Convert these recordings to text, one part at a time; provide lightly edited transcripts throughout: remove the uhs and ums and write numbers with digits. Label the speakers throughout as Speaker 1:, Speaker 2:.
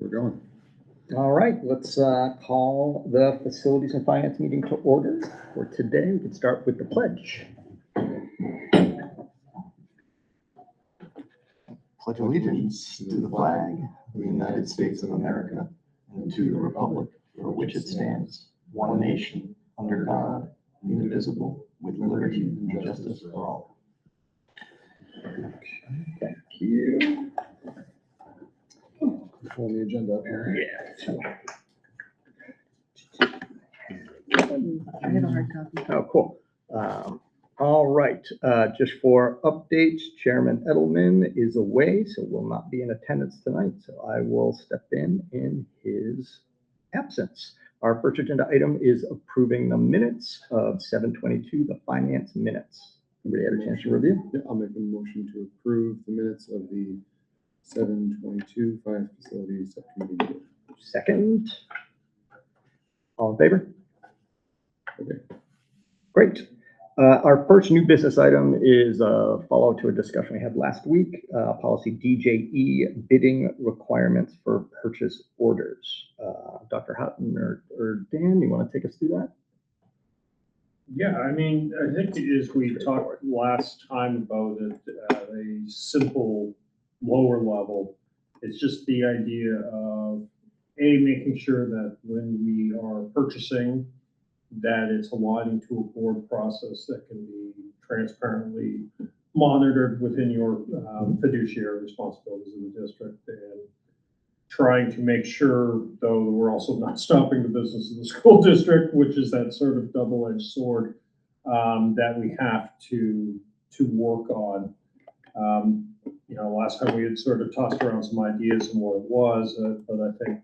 Speaker 1: We're going.
Speaker 2: All right, let's call the Facilities and Finance meeting to order for today. We can start with the pledge.
Speaker 3: Pledge allegiance to the flag of the United States of America and to the republic for which it stands, one nation, under God, indivisible, with liberty and justice for all.
Speaker 2: Thank you.
Speaker 1: Pull the agenda up here.
Speaker 2: Yeah.
Speaker 4: I have a hard copy.
Speaker 2: Oh, cool. All right, just for updates, Chairman Edelman is away, so will not be in attendance tonight. So I will step in his absence. Our first agenda item is approving the minutes of 7/22, the finance minutes. Everybody had a chance to review?
Speaker 1: Yeah, I'll make a motion to approve the minutes of the 7/22 Finance Facilities Subcommittee meeting.
Speaker 2: Second. All in favor?
Speaker 1: Okay.
Speaker 2: Great. Our first new business item is a follow to a discussion we had last week, policy DJE, bidding requirements for purchase orders. Dr. Hutton or Dan, you want to take us through that?
Speaker 5: Yeah, I mean, I think as we talked last time about it, a simple lower level, it's just the idea of making sure that when we are purchasing, that it's aligning to a board process that can be transparently monitored within your fiduciary responsibilities of the district, and trying to make sure, though, we're also not stopping the business of the school district, which is that sort of double-edged sword that we have to work on. Last time we had sort of tossed around some ideas and what it was, but I think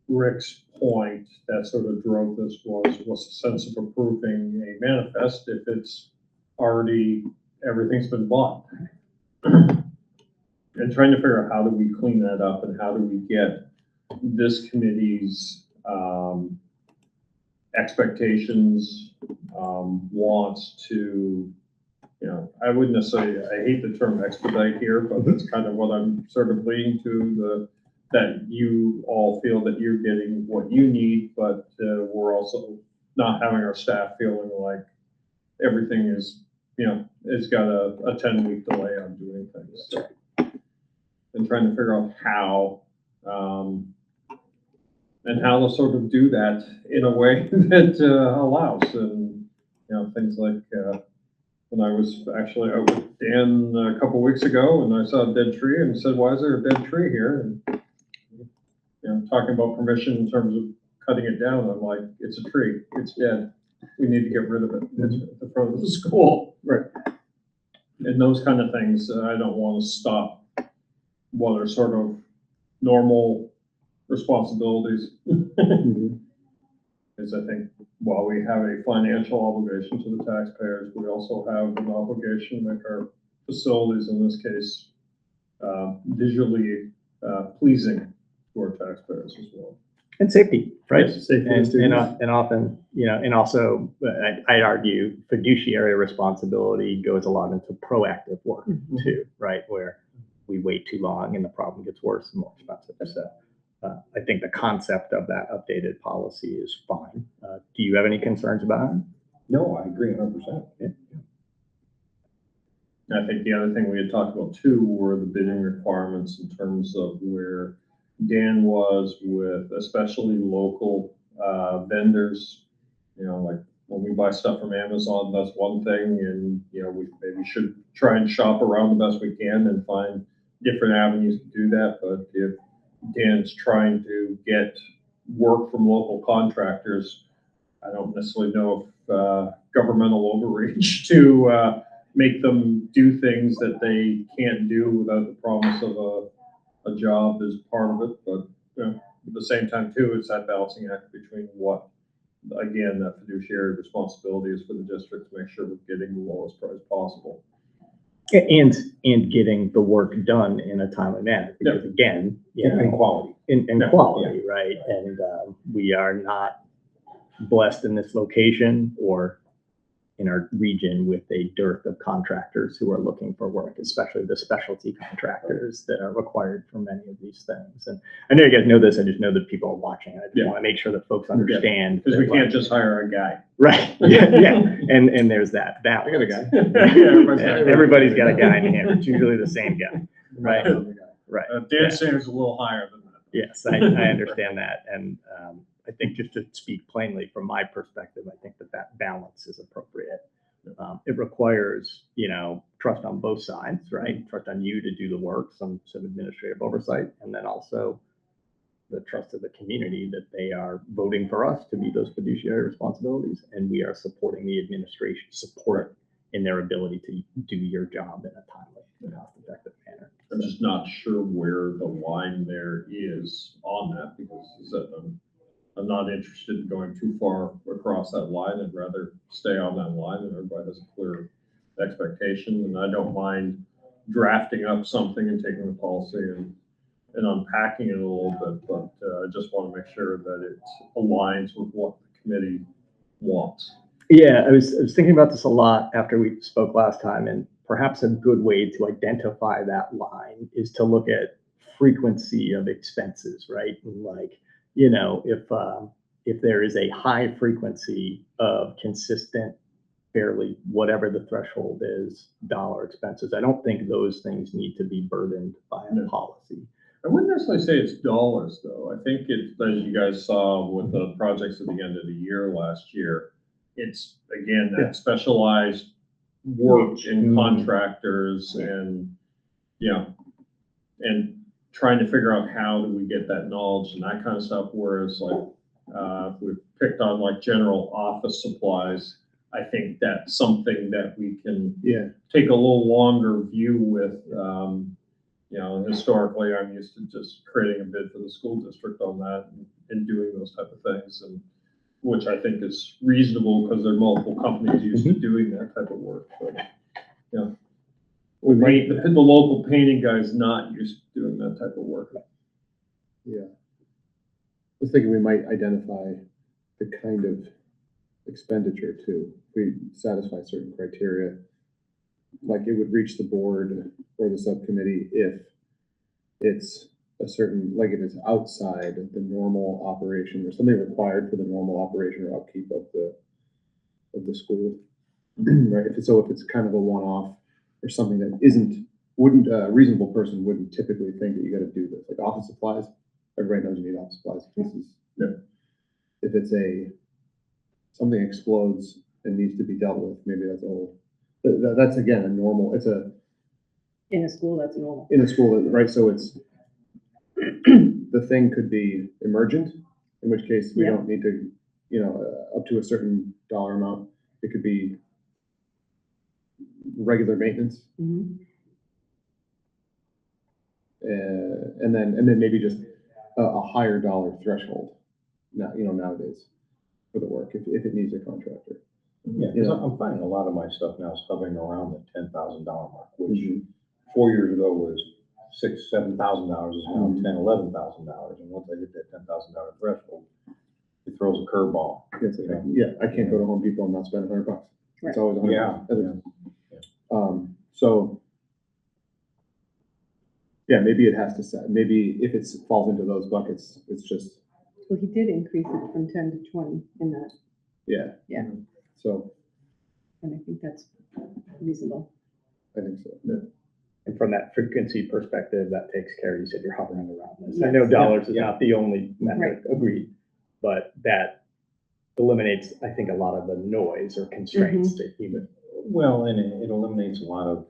Speaker 5: Rick's point that sort of drove this was a sense of approving a manifest if it's already, everything's been bought. And trying to figure out how do we clean that up and how do we get this committee's expectations, wants to, I wouldn't necessarily, I hate the term expedite here, but that's kind of what I'm sort of leading to, that you all feel that you're getting what you need, but we're also not having our staff feeling like everything is, it's got a 10-week delay on doing things. So, and trying to figure out how, and how to sort of do that in a way that allows, and things like when I was actually out with Dan a couple weeks ago, and I saw a dead tree and said, "Why is there a dead tree here?" And talking about permission in terms of cutting it down, I'm like, "It's a tree. It's dead. We need to get rid of it. It's at the front of the school."
Speaker 2: Right.
Speaker 5: And those kind of things, I don't want to stop what are sort of normal responsibilities. Because I think while we have a financial obligation to the taxpayers, we also have an obligation to make our facilities, in this case, visually pleasing to our taxpayers as well.
Speaker 2: And safety, right?
Speaker 5: Yes, safety
Speaker 2: and often, and also, I'd argue fiduciary responsibility goes a lot into proactive work too, right? Where we wait too long and the problem gets worse and more expensive. So I think the concept of that updated policy is fine. Do you have any concerns about it?
Speaker 1: No, I agree 100%.
Speaker 2: Yeah.
Speaker 5: I think the other thing we had talked about too were the bidding requirements in terms of where Dan was with especially local vendors. Like when we buy stuff from Amazon, that's one thing, and we maybe should try and shop around the best we can and find different avenues to do that. But if Dan's trying to get work from local contractors, I don't necessarily know if governmental overreach to make them do things that they can't do without the promise of a job is part of it. But at the same time too, it's that balancing act between what, again, that fiduciary responsibility is for the district to make sure we're getting the lowest price possible.
Speaker 2: And getting the work done in a timely manner, because again,
Speaker 1: And quality.
Speaker 2: And quality, right? And we are not blessed in this location, or in our region with a dearth of contractors who are looking for work, especially the specialty contractors that are required for many of these things. And I know you guys know this, I just know that people are watching. I just want to make sure that folks understand.
Speaker 5: Because we
Speaker 2: that,
Speaker 5: can't just hire a guy.
Speaker 2: Right, yeah. And there's that balance.
Speaker 1: I got a guy.
Speaker 5: Yeah,
Speaker 2: Everybody's got a guy in hand. It's usually the same guy, right? Right.
Speaker 5: Dan Sanders is a little higher than that.
Speaker 2: Yes, I understand that. And I think just to speak plainly from my perspective, I think that balance is appropriate. It requires, trust on both sides, right? Trust on you to do the work, some administrative oversight, and then also the trust of the community that they are voting for us to meet those fiduciary responsibilities. And we are supporting the administration, support in their ability to do your job in a timely and cost-effective manner.
Speaker 5: I'm just not sure where the line there is on that, because I'm not interested in going too far across that line. I'd rather stay on that line and everybody has a clear expectation. And I don't mind drafting up something and taking the policy and unpacking it a little bit, but I just want to make sure that it aligns with what the committee wants.
Speaker 2: Yeah, I was thinking about this a lot after we spoke last time, and perhaps a good way to identify that line is to look at frequency of expenses, right? And like, if there is a high frequency of consistent, fairly whatever the threshold is, dollar expenses, I don't think those things need to be burdened by a policy.
Speaker 5: I wouldn't necessarily say it's dollars, though. I think it's, as you guys saw with the projects at the end of the year last year, it's, again, that specialized work in contractors and, and trying to figure out how do we get that knowledge and that kind of stuff. Whereas like, if we picked on like general office supplies, I think that's something that we can take a little longer view with. Historically, I'm used to just creating a bid for the school district on that and doing those type of things, and which I think is reasonable because there are multiple companies used to doing that type of work. But the local painting guy is not used to doing that type of work.
Speaker 1: Yeah. I was thinking we might identify the kind of expenditure too. If we satisfy certain criteria, like it would reach the board or the subcommittee if it's a certain, like if it's outside the normal operation or something required for the normal operation or upkeep of the school, right? If it's kind of a one-off or something that wouldn't a reasonable person wouldn't typically think that you got to do this. Like office supplies, everybody knows you need office supplies. If it's something explodes and needs to be dealt with, maybe that's all. That's again a normal.
Speaker 4: In a school, that's normal.
Speaker 1: In a school, right? So it's the thing could be emergent, in which case we don't need to, up to a certain dollar amount. It could be regular maintenance, and then maybe just a higher dollar threshold. Now, nowadays for the work if it needs a contractor.
Speaker 3: Yeah, because I'm finding a lot of my stuff now is hovering around the $10,000 mark, which 4 years ago was $6,000, $7,000 is now $10,000, $11,000. And once I hit that $10,000 threshold, it throws a curveball.
Speaker 1: I can't go to Home Depot and not spend $100.
Speaker 4: Right.
Speaker 1: It's always $100. Maybe it has to set. Maybe if it falls into those buckets, it's just.
Speaker 4: Well, he did increase it from 10 to 20 in that.
Speaker 1: Yeah.
Speaker 4: Yeah.
Speaker 1: So.
Speaker 4: And I think that's reasonable.
Speaker 1: I think so. Yeah.
Speaker 2: And from that frequency perspective, that takes care, you said you're hovering around this. I know dollars is not the only metric, agreed, but that eliminates, I think, a lot of the noise or constraints that even.
Speaker 3: Well, and it eliminates a lot of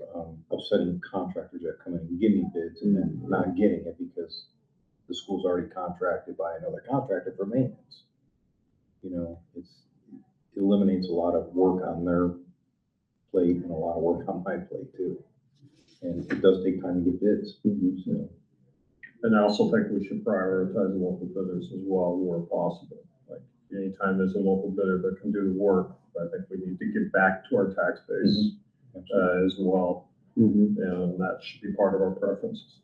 Speaker 3: upsetting contractors that come in and give me bids and then not getting it because the school's already contracted by another contractor for maintenance. It eliminates a lot of work on their plate and a lot of work on my plate too. And it does take time to get bids. So.
Speaker 5: And I also think we should prioritize local bidders as well where possible. Like anytime there's a local bidder that can do the work, I think we need to give back to our tax base as well. And that should be part of our preferences.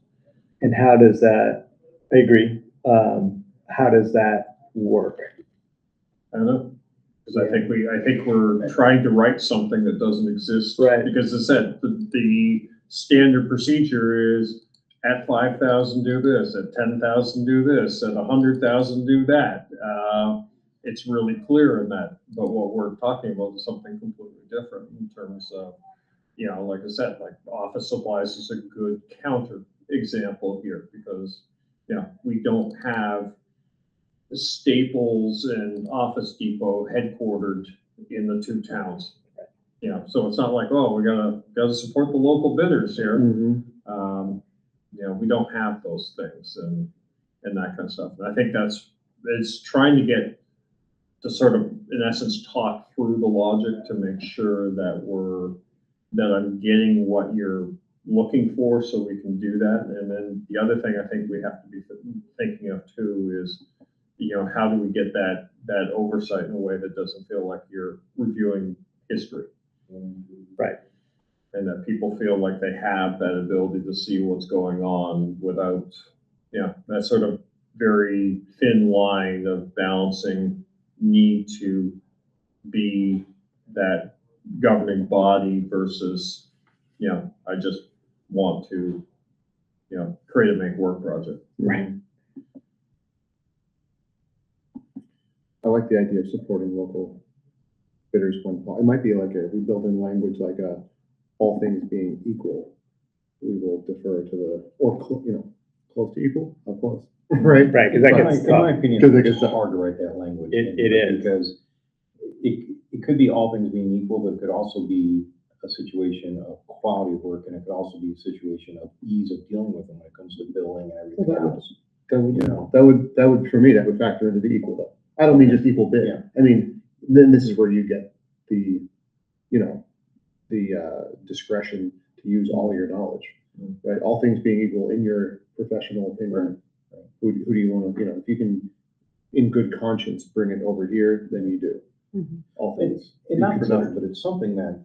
Speaker 2: And how does that, I agree. How does that work?
Speaker 5: I don't know. Because I think we're trying to write something that doesn't exist.
Speaker 2: Right.
Speaker 5: Because as I said, the standard procedure is at 5,000 do this, at 10,000 do this, at 100,000 do that. It's really clear in that, but what we're talking about is something completely different in terms of, like I said, like office supplies is a good counter example here because, we don't have Staples and Office Depot headquartered in the two towns. So it's not like, oh, we gotta support the local bidders here. We don't have those things and that kind of stuff. And I think it's trying to get to sort of, in essence, talk through the logic to make sure that I'm getting what you're looking for so we can do that. And then the other thing I think we have to be thinking of too is, how do we get that oversight in a way that doesn't feel like you're reviewing history?
Speaker 2: Right.
Speaker 5: And that people feel like they have that ability to see what's going on without, that sort of very thin line of balancing need to be that governing body versus, I just want to, create a make work project.
Speaker 2: Right.
Speaker 1: I like the idea of supporting local bidders when, it might be like we build in language like all things being equal, we will defer to close to equal, how close? Right?
Speaker 2: Right, because that
Speaker 3: In
Speaker 2: gets
Speaker 3: my
Speaker 2: tough.
Speaker 3: opinion,
Speaker 1: Because it
Speaker 3: it's
Speaker 1: gets
Speaker 3: hard to write that language.
Speaker 2: It
Speaker 3: anyway,
Speaker 2: is.
Speaker 3: Because it could be all things being equal, but it could also be a situation of quality of work, and it could also be a situation of ease of dealing with them when it comes to billing and everything else.
Speaker 1: That would, for me, that would factor into the equal though. I don't mean just equal bid.
Speaker 3: Yeah.
Speaker 1: I mean, then this is where you get the discretion to use all your knowledge, right? All things being equal in your professional opinion, who do you want to, if you can, in good conscience, bring it over here, then you do. All things.
Speaker 3: And not for nothing, but it's something that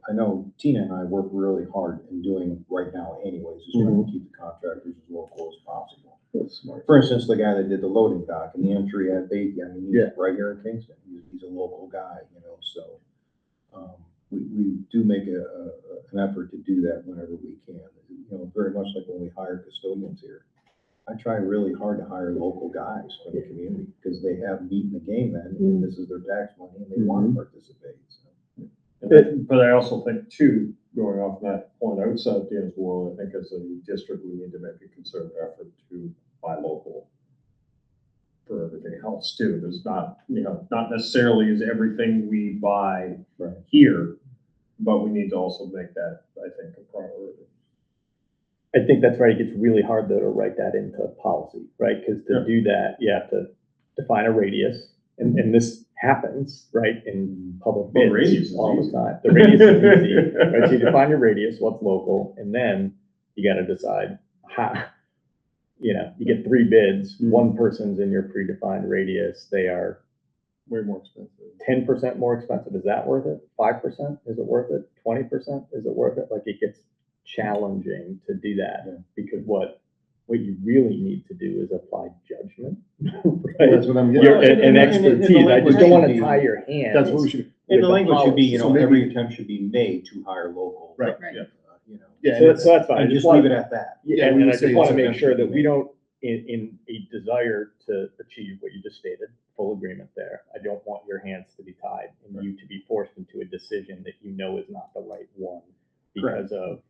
Speaker 3: I know Tina and I work really hard in doing right now anyways, is trying to keep the contractors as local as possible.
Speaker 1: That's smart.
Speaker 3: For instance, the guy that did the loading dock and the entry at Beatty, I mean, he's
Speaker 1: Yeah.
Speaker 3: right here in Kingston. He's a local guy, so we do make an effort to do that whenever we can. Very much like when we hire custodians here. I try really hard to hire local guys from the community because they have meat in the game then, and this is their tax money and they want to participate. So.
Speaker 5: But I also think too, going off that point outside Dan's world, I think as a district, we need to make a concerted effort to buy local for everything else too. There's not necessarily is everything we buy here, but we need to also make that, I think, a priority.
Speaker 2: I think that's right. It gets really hard though to write that into policy, right? Because to do that, you have to define a radius, and this happens, right, in public bids all the time. The radius is easy, right? So you define your radius, what's local, and then you got to decide how. You get 3 bids. One person's in your predefined radius. They are
Speaker 1: Way more expensive.
Speaker 2: 10% more expensive. Is that worth it? 5%? Is it worth it? 20%? Is it worth it? Like it gets challenging to do that because what you really need to do is apply judgment, right?
Speaker 1: Well, that's what I'm getting.
Speaker 2: And expertise. I just don't want to tie your hands.
Speaker 1: That's what we should.
Speaker 3: And the language should be,
Speaker 1: So maybe-
Speaker 3: every attempt should be made to hire local.
Speaker 1: Right.
Speaker 2: Yeah, so that's fine.
Speaker 3: And just leave it at that.
Speaker 2: Yeah,
Speaker 1: we
Speaker 2: and
Speaker 1: would
Speaker 2: I
Speaker 1: say
Speaker 2: just want to
Speaker 1: it's
Speaker 2: make sure that
Speaker 1: eventually
Speaker 2: we don't, in a desire to achieve what you just stated, full agreement there. I don't want your hands to be tied and you to be forced into a decision that is not the right one because of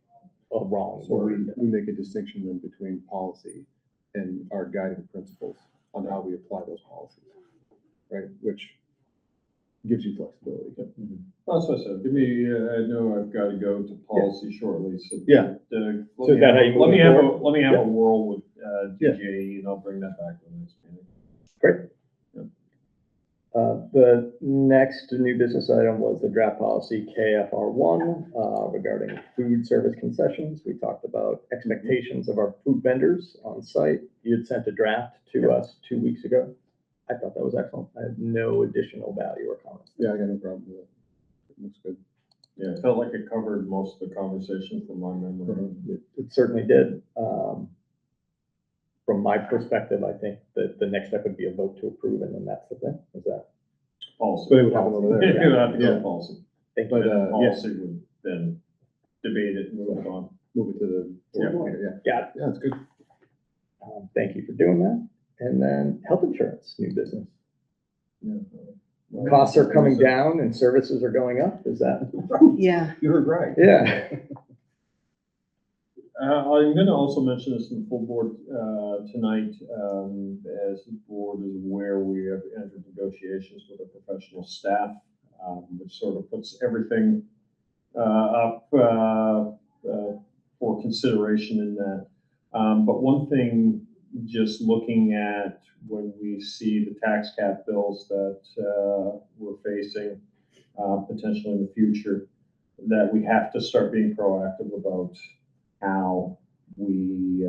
Speaker 2: a wrong
Speaker 1: So
Speaker 2: word.
Speaker 1: we make a distinction then between policy and our guiding principles on how we apply those policies, right? Which gives you flexibility.
Speaker 5: That's what I said. Give me, I know I've got to go to policy shortly, so.
Speaker 1: Yeah.
Speaker 2: So is that how you
Speaker 5: Let
Speaker 2: move
Speaker 5: me have
Speaker 2: forward?
Speaker 5: let me have a whirl with
Speaker 1: Yeah.
Speaker 5: DJE and I'll bring that back to the next meeting.
Speaker 2: Great. The next new business item was the draft policy KFR1 regarding food service concessions. We talked about expectations of our food vendors on site. You had sent a draft to us 2 weeks ago. I thought that was excellent. I had no additional value or comment.
Speaker 1: Yeah, I got no problem with it. It looks good.
Speaker 5: Yeah, it felt like it covered most of the conversation from my memory.
Speaker 2: It certainly did. From my perspective, I think that the next step would be a vote to approve, and then that's the thing. Is that?
Speaker 5: policy.
Speaker 1: But it would happen over there.
Speaker 5: It would have to go
Speaker 1: Yeah.
Speaker 5: to policy.
Speaker 2: Thank
Speaker 1: But,
Speaker 2: you.
Speaker 5: And then
Speaker 1: yeah,
Speaker 5: policy would then debate it and move it on.
Speaker 1: move it to the.
Speaker 5: Yeah.
Speaker 1: board. Yeah,
Speaker 2: Got it.
Speaker 1: yeah, that's good.
Speaker 2: Thank you for doing that. And then health insurance, new business.
Speaker 5: Yeah.
Speaker 2: Costs are coming down and services are going up. Is that?
Speaker 4: Yeah,
Speaker 3: You heard right.
Speaker 2: Yeah.
Speaker 5: I'm gonna also mention this in the full board, tonight, as the board is aware, we have entered negotiations with our professional staff, which sort of puts everything, up, for consideration in that. But one thing, just looking at when we see the tax cap bills that, we're facing, potentially in the future, that we have to start being proactive about how we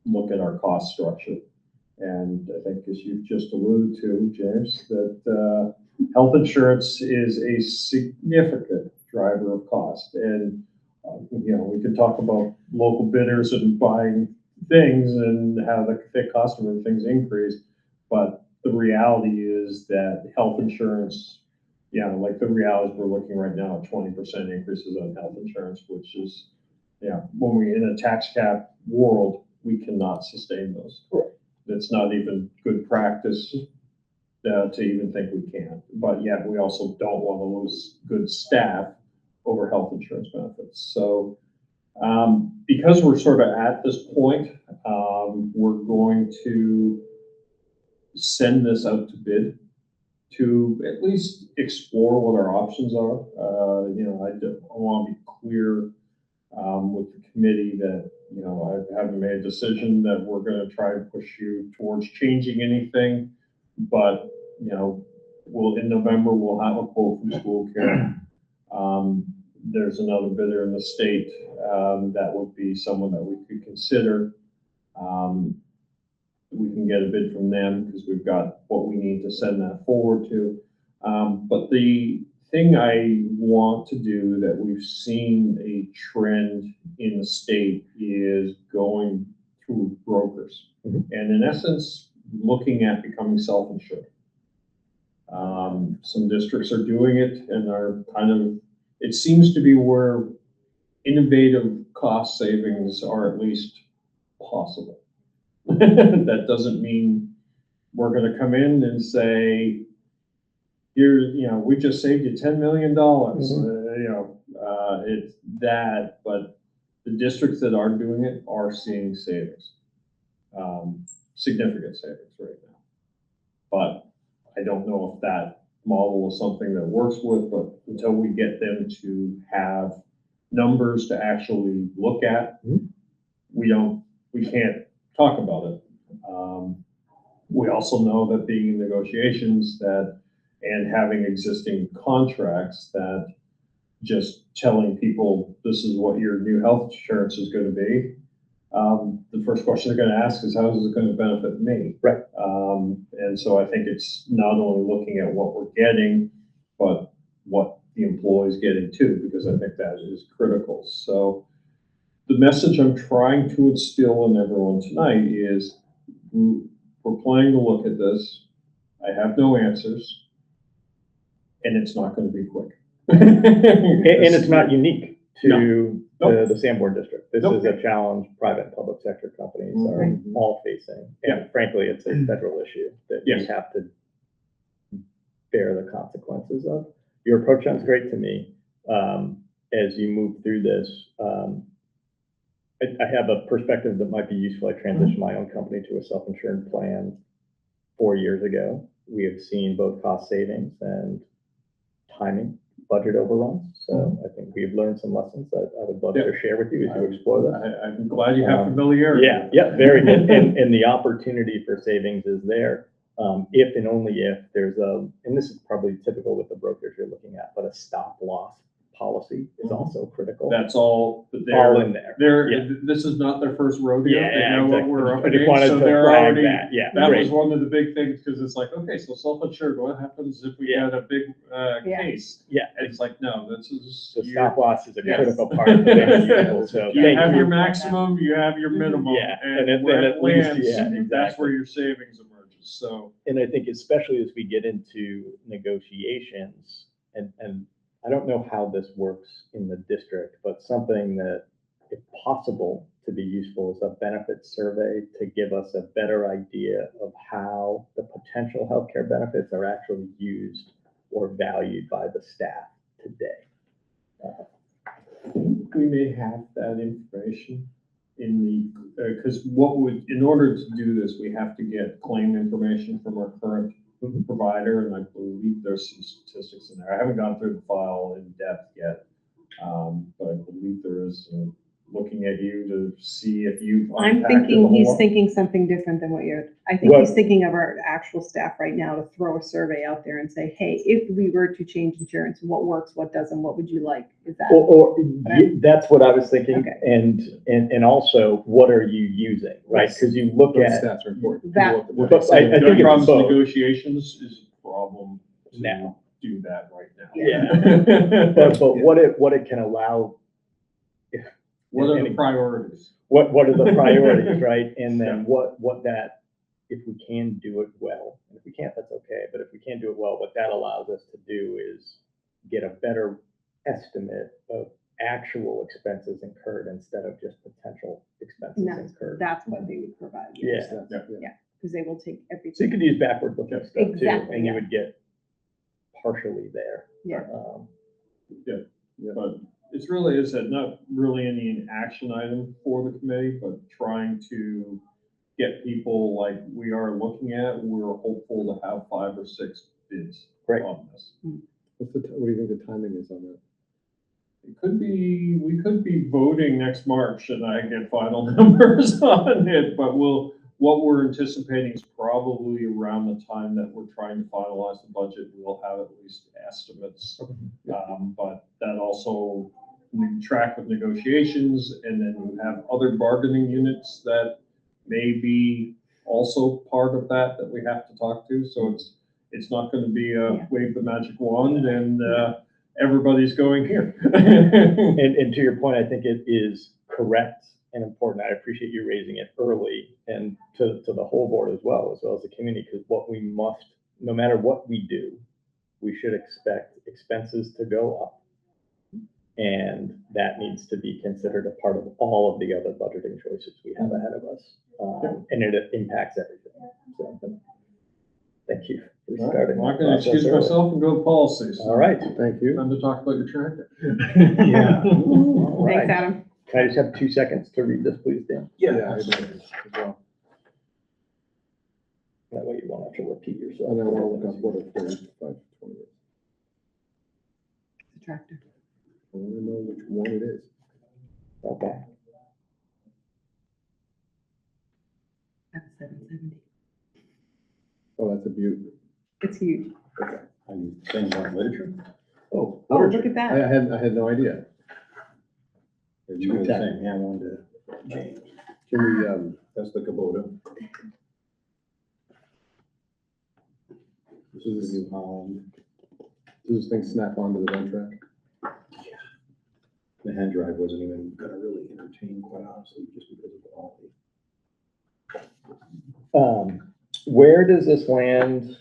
Speaker 5: look at our cost structure. And I think, as you've just alluded to, James, that health insurance is a significant driver of cost. And, we could talk about local bidders and buying things and how the cost of things increase. But the reality is that health insurance, like the reality is we're looking right now at 20% increases on health insurance, which is, when we're in a tax cap world, we cannot sustain those. It's not even good practice to even think we can. But yet we also don't want to lose good staff over health insurance benefits. So because we're sort of at this point, we're going to send this out to bid to at least explore what our options are. I want to be clear with the committee that, I haven't made a decision that we're going to try and push you towards changing anything. But, in November, we'll have a quote from school care. There's another bidder in the state that would be someone that we could consider. We can get a bid from them because we've got what we need to send that forward to. But the thing I want to do that we've seen a trend in the state is going through brokers.
Speaker 2: Mhm.
Speaker 5: And in essence, looking at becoming self-insured. Some districts are doing it and are it seems to be where innovative cost savings are at least possible. That doesn't mean we're going to come in and say, here, we just saved you $10 million. It's that, but the districts that are doing it are seeing savings, significant savings right now. But I don't know if that model is something that works with, but until we get them to have numbers to actually look at, we can't talk about it. We also know that being in negotiations and having existing contracts, that just telling people this is what your new health insurance is going to be, the first question they're going to ask is, how is it going to benefit me?
Speaker 2: Right.
Speaker 5: And so I think it's not only looking at what we're getting, but what the employee is getting too, because I think that is critical. So the message I'm trying to instill in everyone tonight is we're planning to look at this. I have no answers, and it's not going to be quick.
Speaker 2: And it's not unique to the Sanborn district. This is a challenge private and public sector companies are all facing. And frankly, it's a federal issue that we have to bear the consequences of. Your approach sounds great to me. As you move through this, I have a perspective that might be useful. I transitioned my own company to a self-insured plan 4 years ago. We have seen both cost savings and timing budget overruns. So I think we've learned some lessons that I would love to share with you as you explore that.
Speaker 5: I'm glad you have familiarity.
Speaker 2: Yeah, very good. And the opportunity for savings is there. If and only if there's and this is probably typical with the brokers you're looking at, but a stop loss policy is also critical.
Speaker 5: That's all.
Speaker 2: All in there.
Speaker 5: This is not their first rodeo.
Speaker 2: Yeah,
Speaker 5: they know what we're up
Speaker 2: I just
Speaker 5: against,
Speaker 2: wanted
Speaker 5: so
Speaker 2: to
Speaker 5: they're
Speaker 2: flag
Speaker 5: already.
Speaker 2: that. Yeah,
Speaker 5: that
Speaker 2: great.
Speaker 5: was one of the big things, because it's like, okay, so self-insured. What happens if we had a big case?
Speaker 2: Yeah,
Speaker 5: And it's like, no, this is
Speaker 2: the stop loss is a critical part of the So
Speaker 5: you have your maximum, you have your minimum,
Speaker 2: Yeah,
Speaker 5: and
Speaker 2: then
Speaker 5: where
Speaker 2: at
Speaker 5: it
Speaker 2: least,
Speaker 5: lands,
Speaker 2: exactly.
Speaker 5: that's where your savings emerge. so.
Speaker 2: And I think especially as we get into negotiations, and I don't know how this works in the district, but something that, if possible, to be useful is a benefit survey to give us a better idea of how the potential healthcare benefits are actually used or valued by the staff today.
Speaker 5: We may have that information in the, because in order to do this, we have to get claim information from our current provider, and I believe there's some statistics in there. I haven't gone through the file in depth yet, but I believe there is, looking at you to see if you've
Speaker 4: I'm
Speaker 5: unpacked it a
Speaker 4: thinking he's
Speaker 5: whole-
Speaker 4: thinking something different than I think
Speaker 2: What?
Speaker 4: he's thinking of our actual staff right now to throw a survey out there and say, hey, if we were to change insurance, what works, what doesn't, what would you like? Is that?
Speaker 2: That's what I was thinking,
Speaker 4: Okay.
Speaker 2: and also, what are you using, right?
Speaker 5: Yes.
Speaker 2: Because you look
Speaker 1: Those
Speaker 2: at
Speaker 1: stats are important.
Speaker 4: That-
Speaker 1: People look at
Speaker 2: But
Speaker 1: what they
Speaker 2: I
Speaker 1: say.
Speaker 2: think it's
Speaker 5: Problems
Speaker 2: both.
Speaker 5: negotiations is a problem to
Speaker 2: Now.
Speaker 5: do that right now.
Speaker 2: Yeah. But what it can allow,
Speaker 5: What are
Speaker 2: and-
Speaker 5: the priorities?
Speaker 2: what are the priorities, right? And then
Speaker 5: Yeah.
Speaker 2: what that, if we can do it well, and if we can't, that's okay, but if we can do it well, what that allows us to do is get a better estimate of actual expenses incurred instead of just potential expenses
Speaker 4: No,
Speaker 2: incurred.
Speaker 4: that's what they would provide.
Speaker 2: Yeah.
Speaker 4: Because they will take
Speaker 2: So you
Speaker 4: everything.
Speaker 2: could use backward looking stuff too,
Speaker 4: Exactly,
Speaker 2: and you
Speaker 4: yeah.
Speaker 2: would get partially there.
Speaker 4: Yeah.
Speaker 5: But it's really, as I said, not really any action item for the committee, but trying to get people like we are looking at. We're hopeful to have 5 or 6 bids
Speaker 2: Great.
Speaker 5: on this.
Speaker 1: What do you think the timing is on that?
Speaker 5: It could be, we could be voting next March and I get final numbers on it, but what we're anticipating is probably around the time that we're trying to finalize the budget, we'll have at least estimates. But that also track with negotiations, and then you have other bargaining units that may be also part of that we have to talk to. So it's not going to be a wave the magic wand and everybody's going here.
Speaker 2: And to your point, I think it is correct and important. I appreciate you raising it early, and to the whole board as well as the community, because what we must, no matter what we do, we should expect expenses to go up. And that needs to be considered a part of all of the other budgeting choices we have ahead of us. And it impacts everything. So thank you for starting.
Speaker 5: I'm not
Speaker 2: that
Speaker 5: going to
Speaker 2: process
Speaker 5: excuse
Speaker 2: early.
Speaker 5: myself and go to policies.
Speaker 2: All right.
Speaker 1: Thank you.
Speaker 5: Time to talk about your tractor.
Speaker 2: Yeah. All right.
Speaker 4: Thanks, Adam.
Speaker 2: Can I just have 2 seconds to read this, please, Dan?
Speaker 1: Yeah. I'd like to as well.
Speaker 2: That way you won't have to repeat yourself.
Speaker 1: And then we'll look up what a 35, 20 is.
Speaker 4: The tractor.
Speaker 1: I want to know which one it is.
Speaker 2: Okay.
Speaker 4: I have a 770.
Speaker 1: Oh, that's a beaut.
Speaker 4: It's huge.
Speaker 1: Okay.
Speaker 3: Are you saying about literature?
Speaker 1: Oh,
Speaker 4: Oh,
Speaker 1: literature.
Speaker 4: look at that.
Speaker 1: I had no idea.
Speaker 3: You were saying, yeah, I wanted to change.
Speaker 1: Can we,
Speaker 3: That's the Kubota. This is the New Holland.
Speaker 1: does this thing snap onto the vent track?
Speaker 3: The hand drive wasn't even gonna really entertain, quite honestly, just because of the quality.
Speaker 2: Where does this land,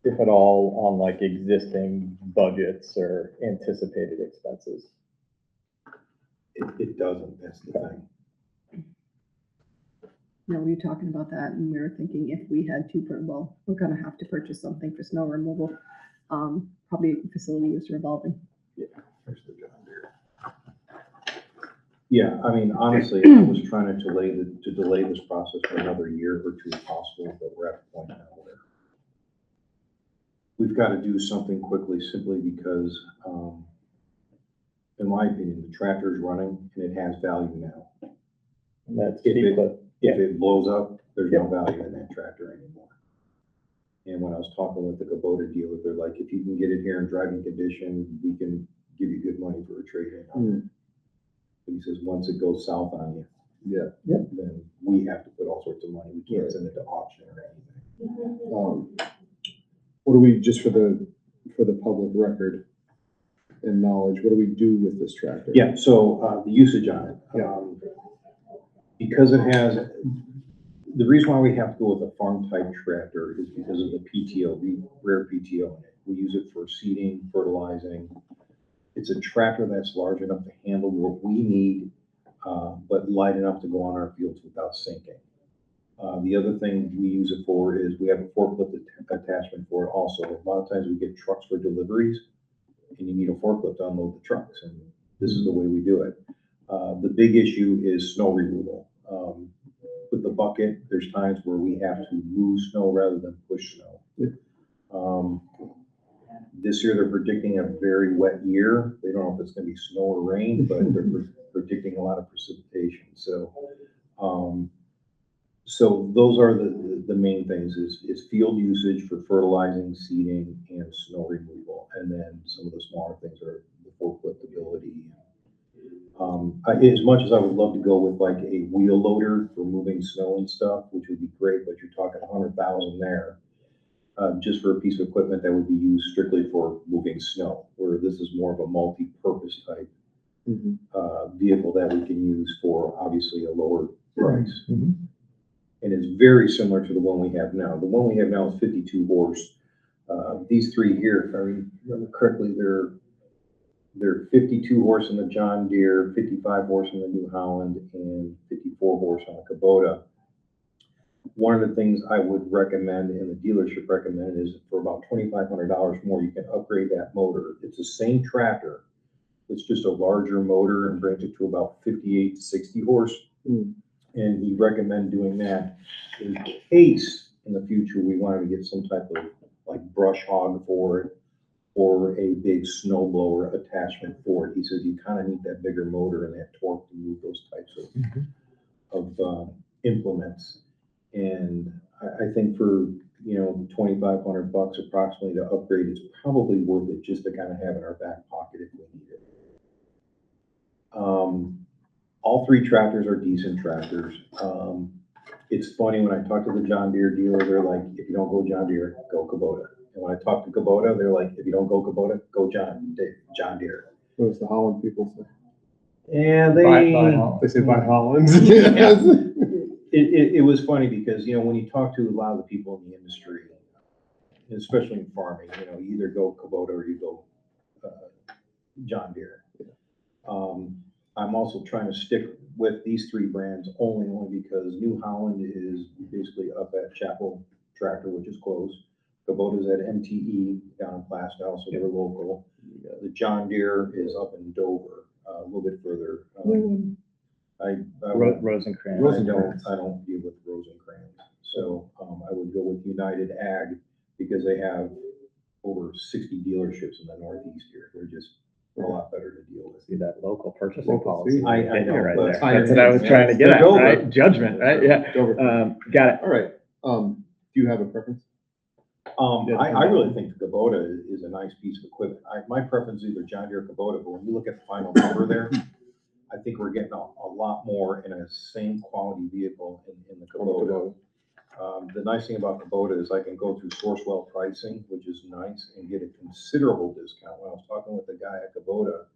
Speaker 2: if at all, on like existing budgets or anticipated expenses?
Speaker 3: It doesn't, that's the thing.
Speaker 4: No, we were talking about that and we were thinking if we had to, well, we're gonna have to purchase something for snow removal. Probably facility use revolving.
Speaker 3: There's the John Deere. Yeah, I mean, honestly, I was trying to delay this process for another year or 2 if possible, but we're at the point now where we've got to do something quickly simply because, in my opinion, the tractor is running and it has value now.
Speaker 2: And that's
Speaker 3: If
Speaker 2: cheap,
Speaker 3: it-
Speaker 2: but
Speaker 3: If it blows up, there's no value in that tractor anymore. And when I was talking with the Kubota dealer, they're like, if you can get it here in driving condition, we can give you good money for a trade-in on it. But he says, once it goes south on you,
Speaker 1: Yeah.
Speaker 3: then we have to put all sorts of money. We can't send it to auction or anything.
Speaker 1: What do we, just for the public record and knowledge, what do we do with this tractor?
Speaker 3: Yeah, so, the usage on it.
Speaker 1: Yeah.
Speaker 3: Because it has,
Speaker 6: The reason why we have to go with a farm type tractor is because of the PTO, the rare PTO in it. We use it for seeding, fertilizing. It's a tractor that's large enough to handle what we need, but light enough to go on our fields without sinking. The other thing we use it for is we have a forklift attachment for it also. A lot of times we get trucks for deliveries and you need a forklift to unload the trucks, and this is the way we do it. The big issue is snow removal. With the bucket, there's times where we have to move snow rather than push snow. This year they're predicting a very wet year. They don't know if it's going to be snow or rain, but they're predicting a lot of precipitation. So, so those are the main things: is field usage for fertilizing, seeding, and snow removal, and then some of the smaller things are the forklift ability. As much as I would love to go with like a wheel loader for moving snow and stuff, which would be great, but you're talking 100,000 there, just for a piece of equipment that would be used strictly for moving snow, where this is more of a multi-purpose type vehicle that we can use for obviously a lower price. And it's very similar to the one we have now. The one we have now is 52 horse. These three here, if I remember correctly, they're 52 horse in the John Deere, 55 horse in the New Holland, and 54 horse on the Kubota. One of the things I would recommend and the dealership recommend is for about $2,500 more, you can upgrade that motor. It's the same tractor. It's just a larger motor and brings it to about 58 to 60 horse. And he recommend doing that in case in the future we wanted to get some type of like brush hog for it, or a big snow blower attachment for it. He says you kind of need that bigger motor and that torque to move those types of implements. And I think for, you know, $2,500 approximately to upgrade, it's probably worth it just to kind of have in our back pocket if we need it. All three tractors are decent tractors. It's funny when I talk to the John Deere dealer, they're like, if you don't go John Deere, go Kubota. And when I talk to Kubota, they're like, if you don't go Kubota, go John Deere.
Speaker 1: What does the Holland people say?
Speaker 6: And
Speaker 1: They say buy Holland.
Speaker 6: It was funny because, you know, when you talk to a lot of the people in the industry, especially in farming, you know, you either go Kubota or you go John Deere. I'm also trying to stick with these three brands only because New Holland is basically up at Chapel Tractor, which is closed. Kubota's at MTE down in Plastow, so they're local. The John Deere is up in Dover, a little bit further.
Speaker 2: Rosencrantz.
Speaker 6: I don't deal with Rosencrantz. So I would go with United Ag because they have over 60 dealerships in the Northeast here. They're just a lot better to deal with.
Speaker 2: See that local purchasing policy.
Speaker 6: I know,
Speaker 2: right
Speaker 6: but
Speaker 2: there. That's what I was trying to get at, right? Judgment, right? Yeah. Got it.
Speaker 1: All right. Do you have a preference?
Speaker 6: I really think the Kubota is a nice piece of equipment. My preference is either John Deere or Kubota, but when you look at the final number there, I think we're getting a lot more in a same quality vehicle in the Kubota. The nice thing about Kubota is I can go through Sourcewell pricing, which is nice, and get a considerable discount. When I was talking with the guy at Kubota,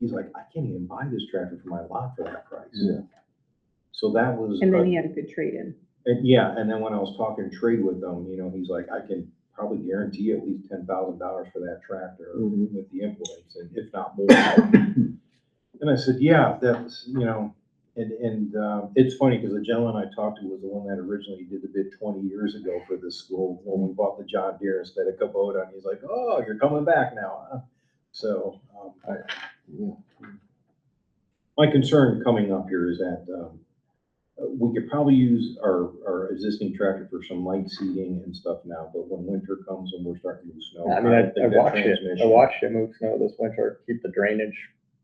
Speaker 6: he's like, I can't even buy this tractor for my lot for that price.
Speaker 1: Yeah.
Speaker 6: So that was.
Speaker 4: And then he had a good trade-in.
Speaker 6: And then when I was talking trade with them, you know, he's like, I can probably guarantee at least $10,000 for that tractor with the implements, and if not more. And I said, yeah, that's, you know, and it's funny because the gentleman I talked to was the one that originally did the bid 20 years ago for this school when we bought the John Deere instead of Kubota, and he's like, oh, you're coming back now, huh? So my concern coming up here is that we could probably use our existing tractor for some light seeding and stuff now, but when winter comes and we're starting to lose snow.
Speaker 2: I mean, I watched it move snow this winter, keep the drainage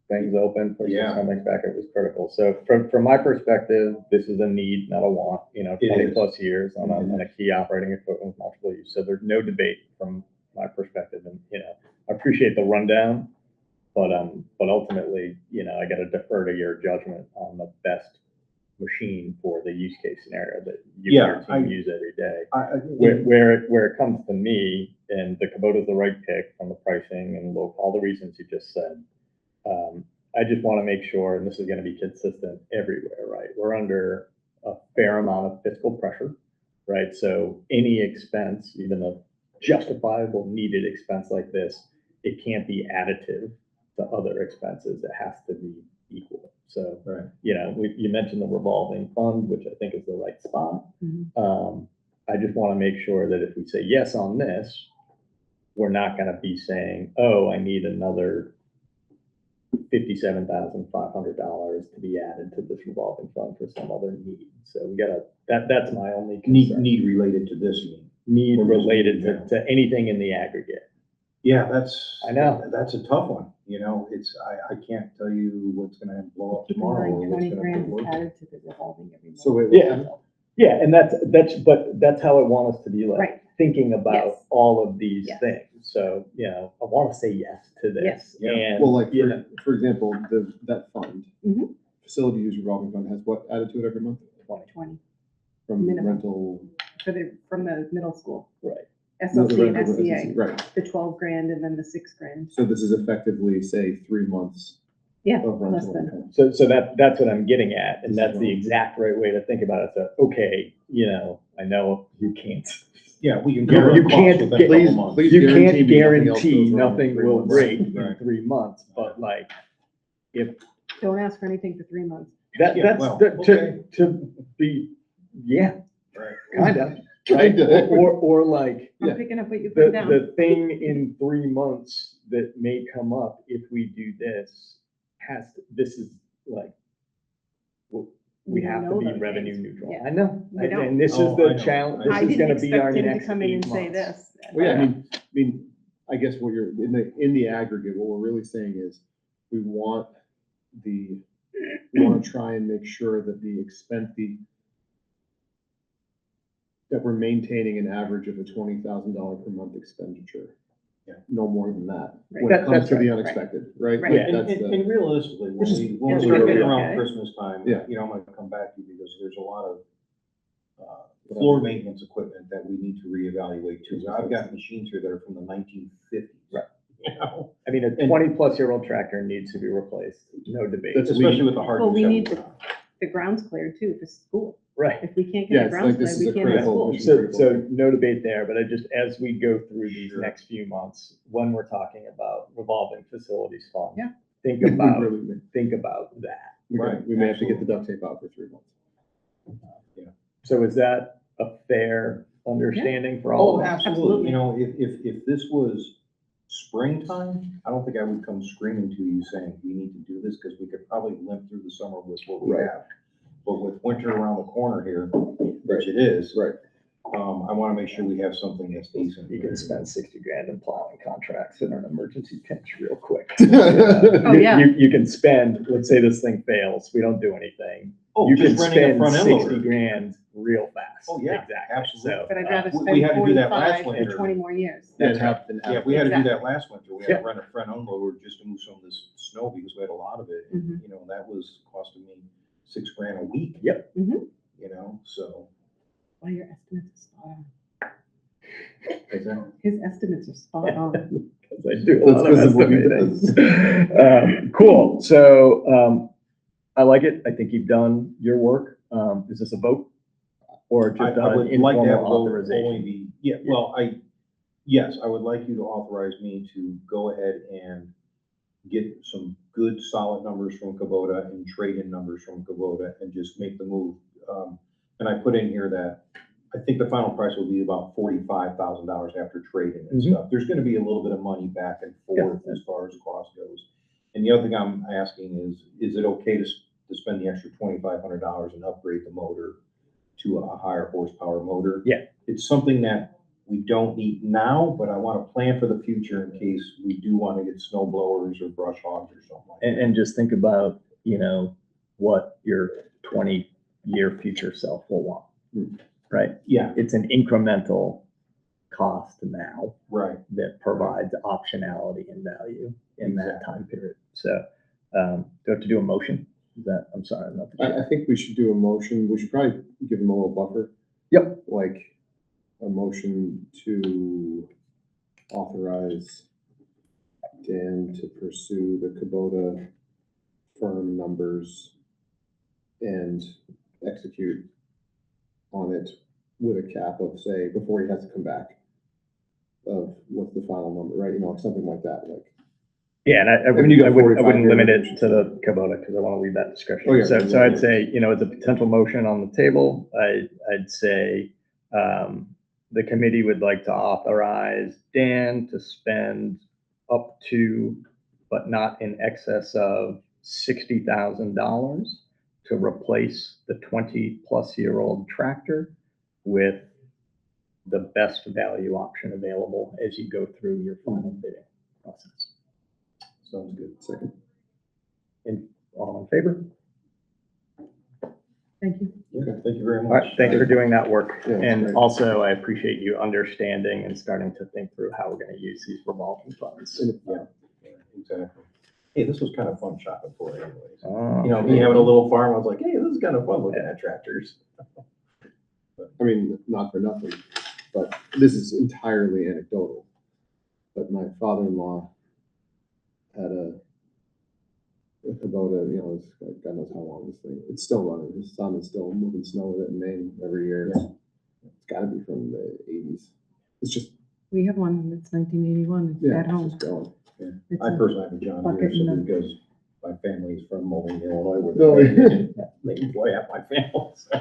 Speaker 2: things open, push the snow back. It was critical. So from my perspective, this is a need, not a want. You know, 20 plus years on a key operating equipment with multiple use. So there's no debate from my perspective. And, you know, I appreciate the rundown, but ultimately, you know, I got to defer to your judgment on the best machine for the use case scenario that you and your team use every day. Where it comes to me, and the Kubota is the right pick from the pricing and all the reasons you just said. I just want to make sure, and this is going to be consistent everywhere, right? We're under a fair amount of fiscal pressure, right? So any expense, even a justifiable needed expense like this, it can't be additive to other expenses. It has to be equal. So,
Speaker 6: Right.
Speaker 2: you mentioned the revolving fund, which I think is the right spot.
Speaker 4: Mhm.
Speaker 2: I just want to make sure that if we say yes on this, we're not going to be saying, oh, I need another $57,500 to be added to this revolving fund for some other need. So we gotta, that's my only concern.
Speaker 6: Need related to this meeting.
Speaker 2: Need
Speaker 6: Or
Speaker 2: related
Speaker 6: just-
Speaker 2: to anything in the aggregate.
Speaker 6: Yeah,
Speaker 2: I know.
Speaker 6: That's a tough one, I can't tell you what's gonna blow up
Speaker 4: Keep in
Speaker 6: tomorrow or
Speaker 4: mind,
Speaker 6: what's
Speaker 4: 20
Speaker 6: gonna
Speaker 4: grand
Speaker 6: work.
Speaker 4: is added to the revolving every month.
Speaker 1: So wait,
Speaker 2: Yeah, and that's how I want us to be like,
Speaker 4: Right.
Speaker 2: thinking about
Speaker 4: Yes.
Speaker 2: all of these
Speaker 4: Yes.
Speaker 2: things. So, I want to say yes to this.
Speaker 4: Yes.
Speaker 6: Yeah.
Speaker 2: And,
Speaker 1: well, like,
Speaker 2: you know,
Speaker 1: for example, that fund,
Speaker 4: Mhm.
Speaker 1: facility use revolving fund has what added to it every month?
Speaker 4: 20
Speaker 1: From
Speaker 4: Minimum.
Speaker 1: rental.
Speaker 4: from the middle school.
Speaker 2: right.
Speaker 4: SLC and
Speaker 1: rental,
Speaker 4: SCA,
Speaker 1: Right,
Speaker 4: the 12 grand and then the 6 grand.
Speaker 1: so this is effectively, say, 3 months
Speaker 4: Yeah,
Speaker 1: of
Speaker 4: less
Speaker 1: rental
Speaker 4: than.
Speaker 1: income.
Speaker 2: So that's what I'm getting at, and that's the exact right way to think about it. So, okay, I know you can't,
Speaker 6: Yeah, we can.
Speaker 2: You
Speaker 6: cover our costs
Speaker 2: can't
Speaker 6: within a
Speaker 2: get-
Speaker 6: couple months.
Speaker 1: please
Speaker 2: you
Speaker 1: guarantee
Speaker 2: can't
Speaker 1: me nothing else
Speaker 2: guarantee
Speaker 1: goes wrong in
Speaker 2: nothing
Speaker 1: 3
Speaker 2: will
Speaker 1: months.
Speaker 2: break in
Speaker 6: Right.
Speaker 2: 3 months, but like, if
Speaker 4: Don't ask for anything for 3 months.
Speaker 2: that,
Speaker 6: Yeah,
Speaker 2: that's,
Speaker 6: well,
Speaker 2: the-
Speaker 6: okay.
Speaker 2: to be, yeah,
Speaker 6: Right.
Speaker 2: kind of.
Speaker 1: Kinda.
Speaker 2: Or like,
Speaker 4: I'm
Speaker 1: Yeah.
Speaker 4: picking up what you put down.
Speaker 2: the thing in 3 months that may come up if we do this this is like, we
Speaker 4: We don't
Speaker 2: have to
Speaker 4: know
Speaker 2: be
Speaker 4: those
Speaker 2: revenue
Speaker 4: things.
Speaker 2: neutral.
Speaker 4: Yeah.
Speaker 2: I know,
Speaker 4: We don't.
Speaker 2: and this is
Speaker 6: Oh, I
Speaker 2: the
Speaker 6: know.
Speaker 2: challenge,
Speaker 6: I
Speaker 2: this
Speaker 4: I
Speaker 2: is
Speaker 4: didn't
Speaker 2: gonna be our
Speaker 4: expect him to
Speaker 2: next
Speaker 4: come in
Speaker 2: 8
Speaker 4: and say
Speaker 2: months.
Speaker 4: this.
Speaker 1: Well, yeah, I mean, I guess what you're, in the aggregate, what we're really saying is, we want to try and make sure that that we're maintaining an average of a $20,000 per month expenditure.
Speaker 6: Yeah.
Speaker 1: No more than that,
Speaker 4: Right.
Speaker 1: when it comes
Speaker 2: That's
Speaker 1: to the
Speaker 2: right.
Speaker 1: unexpected, right?
Speaker 4: Right.
Speaker 1: Like,
Speaker 6: And,
Speaker 1: that's
Speaker 6: and,
Speaker 1: the-
Speaker 6: and realistically, when
Speaker 1: Which is-
Speaker 6: we
Speaker 1: yeah,
Speaker 6: start
Speaker 1: we're
Speaker 6: getting
Speaker 1: okay.
Speaker 6: around Christmas time,
Speaker 1: Yeah.
Speaker 6: I'm gonna come back to you because there's a lot of, floor maintenance equipment that we need to reevaluate too. I've got machines here that are from the 1950s.
Speaker 2: Right. I
Speaker 6: And
Speaker 2: mean, a 20-plus-year-old tractor needs to be replaced, no debate.
Speaker 1: That's-
Speaker 6: especially with the hard.
Speaker 4: Well, we
Speaker 6: use
Speaker 4: need
Speaker 6: that
Speaker 4: to- The ground's cleared too for school.
Speaker 2: Right.
Speaker 4: If we can't
Speaker 1: Yeah,
Speaker 4: get the
Speaker 1: it's
Speaker 4: grounds
Speaker 1: like this
Speaker 4: cleared,
Speaker 1: is
Speaker 4: we
Speaker 1: a
Speaker 4: can't have
Speaker 1: critical
Speaker 4: school.
Speaker 1: mission.
Speaker 2: So no debate there, but as we go through these
Speaker 6: Sure.
Speaker 2: next few months, when we're talking about revolving facilities fund.
Speaker 4: Yeah.
Speaker 2: Think
Speaker 1: We
Speaker 2: about that.
Speaker 6: Right,
Speaker 1: We may have to get the duct tape out for 3 months.
Speaker 2: So is that a fair understanding for all
Speaker 6: Oh,
Speaker 2: of us?
Speaker 6: absolutely. If this was springtime, I don't think I would come screaming to you saying, we need to do this, because we could probably limp through the summer with what we
Speaker 1: Right.
Speaker 6: have. But with winter around the corner here, which it is,
Speaker 1: Right.
Speaker 6: I want to make sure we have something that's decent.
Speaker 2: You can spend 60 grand in plowing contracts in an emergency pinch real quick.
Speaker 4: Oh, yeah.
Speaker 2: You can spend, let's say this thing fails, we don't do anything.
Speaker 6: Oh,
Speaker 2: You can
Speaker 6: just renting a
Speaker 2: spend
Speaker 6: front end
Speaker 2: 60
Speaker 6: loader.
Speaker 2: grand real fast.
Speaker 6: Oh, yeah,
Speaker 2: Exactly.
Speaker 6: absolutely.
Speaker 4: But I'd rather
Speaker 6: we
Speaker 4: spend
Speaker 6: had to do that last
Speaker 4: 45 than
Speaker 6: winter.
Speaker 4: 20 more years.
Speaker 1: And have, and
Speaker 6: Yeah,
Speaker 1: have.
Speaker 6: we had to do
Speaker 4: Exactly.
Speaker 6: that last winter. We had
Speaker 2: Yeah.
Speaker 6: to rent a front unloader just to move some of this snow because we had a lot of it.
Speaker 4: Mhm.
Speaker 6: And, that was costing me $6 grand a week.
Speaker 2: Yep.
Speaker 4: Mhm.
Speaker 6: So.
Speaker 4: Well, your estimates are spot on.
Speaker 6: Is that-
Speaker 4: His estimates are spot on.
Speaker 2: Because I do a
Speaker 1: That's
Speaker 2: lot of
Speaker 1: 'cause of what he
Speaker 2: estimating. Cool, so, I like it, I think you've done your work. Is this a vote? Or
Speaker 6: I
Speaker 2: just
Speaker 6: I
Speaker 2: an
Speaker 6: would like to have
Speaker 2: informal
Speaker 6: a vote only
Speaker 2: authorization?
Speaker 6: be, well, yes, I would like you to authorize me to go ahead and get some good solid numbers from Kubota and trade-in numbers from Kubota and just make the move. And I put in here that I think the final price will be about $45,000 after trade-in and
Speaker 2: Mhm.
Speaker 6: stuff. There's gonna be a little bit of money back and forth as far as cost goes. And the other thing I'm asking is it okay to spend the extra $2,500 and upgrade the motor to a higher horsepower motor?
Speaker 2: Yeah.
Speaker 6: It's something that we don't need now, but I want to plan for the future in case we do want to get snow blowers or brush hogs or something like that.
Speaker 2: And just think about, what your 20-year future self will want, right?
Speaker 6: Yeah,
Speaker 2: It's an incremental cost now
Speaker 6: right.
Speaker 2: that provides optionality and value in that
Speaker 6: Exactly.
Speaker 2: time period. So, do I have to do a motion? Is that, I'm sorry, I'm not the chair.
Speaker 1: I think we should do a motion, we should probably give them a little buffer.
Speaker 2: Yep.
Speaker 1: Like a motion to authorize Dan to pursue the Kubota firm numbers and execute on it with a cap of, say, before he has to come back, of what's the final number, right? You know, something like that, like.
Speaker 2: Yeah, and I
Speaker 1: And
Speaker 2: wouldn't,
Speaker 1: you got
Speaker 2: I wouldn't
Speaker 1: 45
Speaker 2: limit
Speaker 1: here.
Speaker 2: it to the Kubota because I want to leave that discretion.
Speaker 1: Oh, yeah.
Speaker 2: So I'd say, you know, it's a potential motion on the table. I'd say the committee would like to authorize Dan to spend up to, but not in excess of $60,000 to replace the 20-plus-year-old tractor with the best value option available as you go through your final bidding process.
Speaker 1: Sounds good. Second.
Speaker 2: And all in favor?
Speaker 4: Thank you.
Speaker 6: Okay, thank you very
Speaker 2: All
Speaker 6: much.
Speaker 2: right, thanks for doing that work.
Speaker 1: Yeah, that's
Speaker 2: And
Speaker 1: great.
Speaker 2: also, I appreciate you understanding and starting to think through how we're going to use these revolving funds.
Speaker 6: Yeah, exactly. Hey, this was kind of fun shopping for it anyways.
Speaker 2: Oh,
Speaker 6: You know, me having a little farm, I was like, hey, this is kind of fun looking at tractors.
Speaker 1: I mean, not for nothing, but this is entirely anecdotal. But my father-in-law had a Kubota, you know, it's like, God knows how long this thing, it's still running. His son is still moving snow with it in Maine every year. It's gotta be from the 80s. It's just,
Speaker 4: We have one that's 1981
Speaker 1: yeah,
Speaker 4: at
Speaker 1: it's
Speaker 4: home.
Speaker 1: just going.
Speaker 4: It's
Speaker 6: I
Speaker 4: a-
Speaker 6: personally have a John Deere,
Speaker 4: bucket
Speaker 6: so
Speaker 4: and a-
Speaker 6: because my family's from Moline, Illinois, where
Speaker 1: No.
Speaker 6: they employ half my family. So.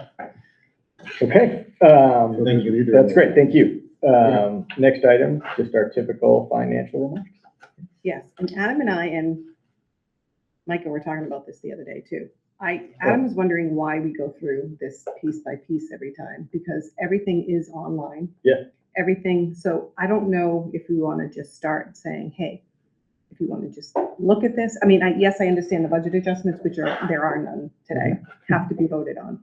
Speaker 2: Okay,
Speaker 1: Thank you.
Speaker 2: that's great, thank you. Next item, just our typical financial remarks.
Speaker 4: Yes, and Adam and I and Micah were talking about this the other day too. Adam was wondering why we go through this piece by piece every time, because everything is online.
Speaker 2: Yeah.
Speaker 4: Everything, so I don't know if we want to just start saying, hey, if you want to just look at this. I mean, yes, I understand the budget adjustments, which there are none today, have to be voted on.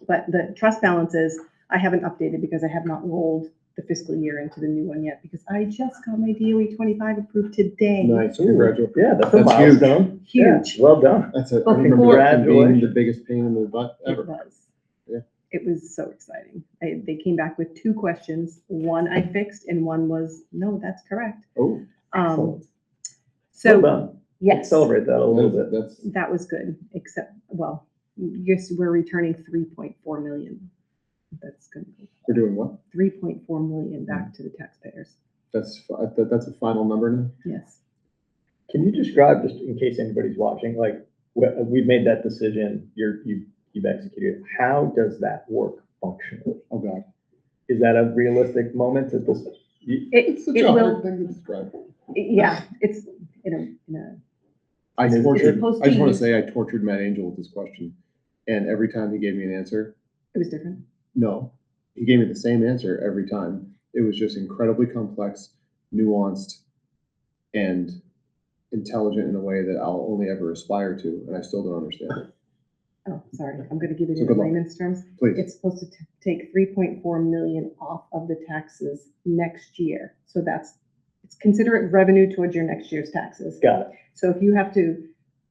Speaker 4: But the trust balances, I haven't updated because I have not rolled the fiscal year into the new one yet, because I just got my DOE 25 approved today.
Speaker 1: Nice, congratulations.
Speaker 2: Yeah, that's a
Speaker 1: That's huge.
Speaker 2: milestone.
Speaker 4: Huge.
Speaker 2: Yeah, well done.
Speaker 1: That's it. I
Speaker 4: Well,
Speaker 1: remember that being the
Speaker 2: congratulations.
Speaker 1: biggest pain in the butt
Speaker 4: It
Speaker 1: ever.
Speaker 4: was.
Speaker 1: Yeah.
Speaker 4: It was so exciting. They came back with 2 questions. One I fixed and one was, no, that's correct.
Speaker 1: Oh,
Speaker 2: Well
Speaker 4: So,
Speaker 2: done.
Speaker 4: yes,
Speaker 2: Celebrate that a little bit.
Speaker 1: that's,
Speaker 4: that was good, except, well, yes, we're returning 3.4 million. That's good.
Speaker 1: we're doing what?
Speaker 4: 3.4 million back to the taxpayers.
Speaker 1: That's a final number now?
Speaker 4: Yes.
Speaker 2: Can you describe, just in case anybody's watching, like, we've made that decision, you've executed. How does that work functionally?
Speaker 1: Oh, God.
Speaker 2: Is that a realistic moment at this?
Speaker 4: It
Speaker 1: Such a
Speaker 4: will,
Speaker 1: hard thing to describe.
Speaker 4: yeah, it's in a
Speaker 1: I
Speaker 2: It's
Speaker 1: tortured,
Speaker 4: supposed
Speaker 1: I just
Speaker 4: to
Speaker 1: want to
Speaker 4: use-
Speaker 1: say I tortured Matt Angel with this question. And every time he gave me an answer,
Speaker 4: it was different.
Speaker 1: no, he gave me the same answer every time. It was just incredibly complex, nuanced, and intelligent in a way that I'll only ever aspire to, and I still don't understand it.
Speaker 4: Oh, sorry, I'm gonna give it
Speaker 1: So
Speaker 4: in
Speaker 1: good luck.
Speaker 4: layman's terms.
Speaker 1: Please.
Speaker 4: It's supposed to take 3.4 million off of the taxes next year. So it's consider it revenue towards your next year's taxes.
Speaker 2: Got it.
Speaker 4: So if you have to,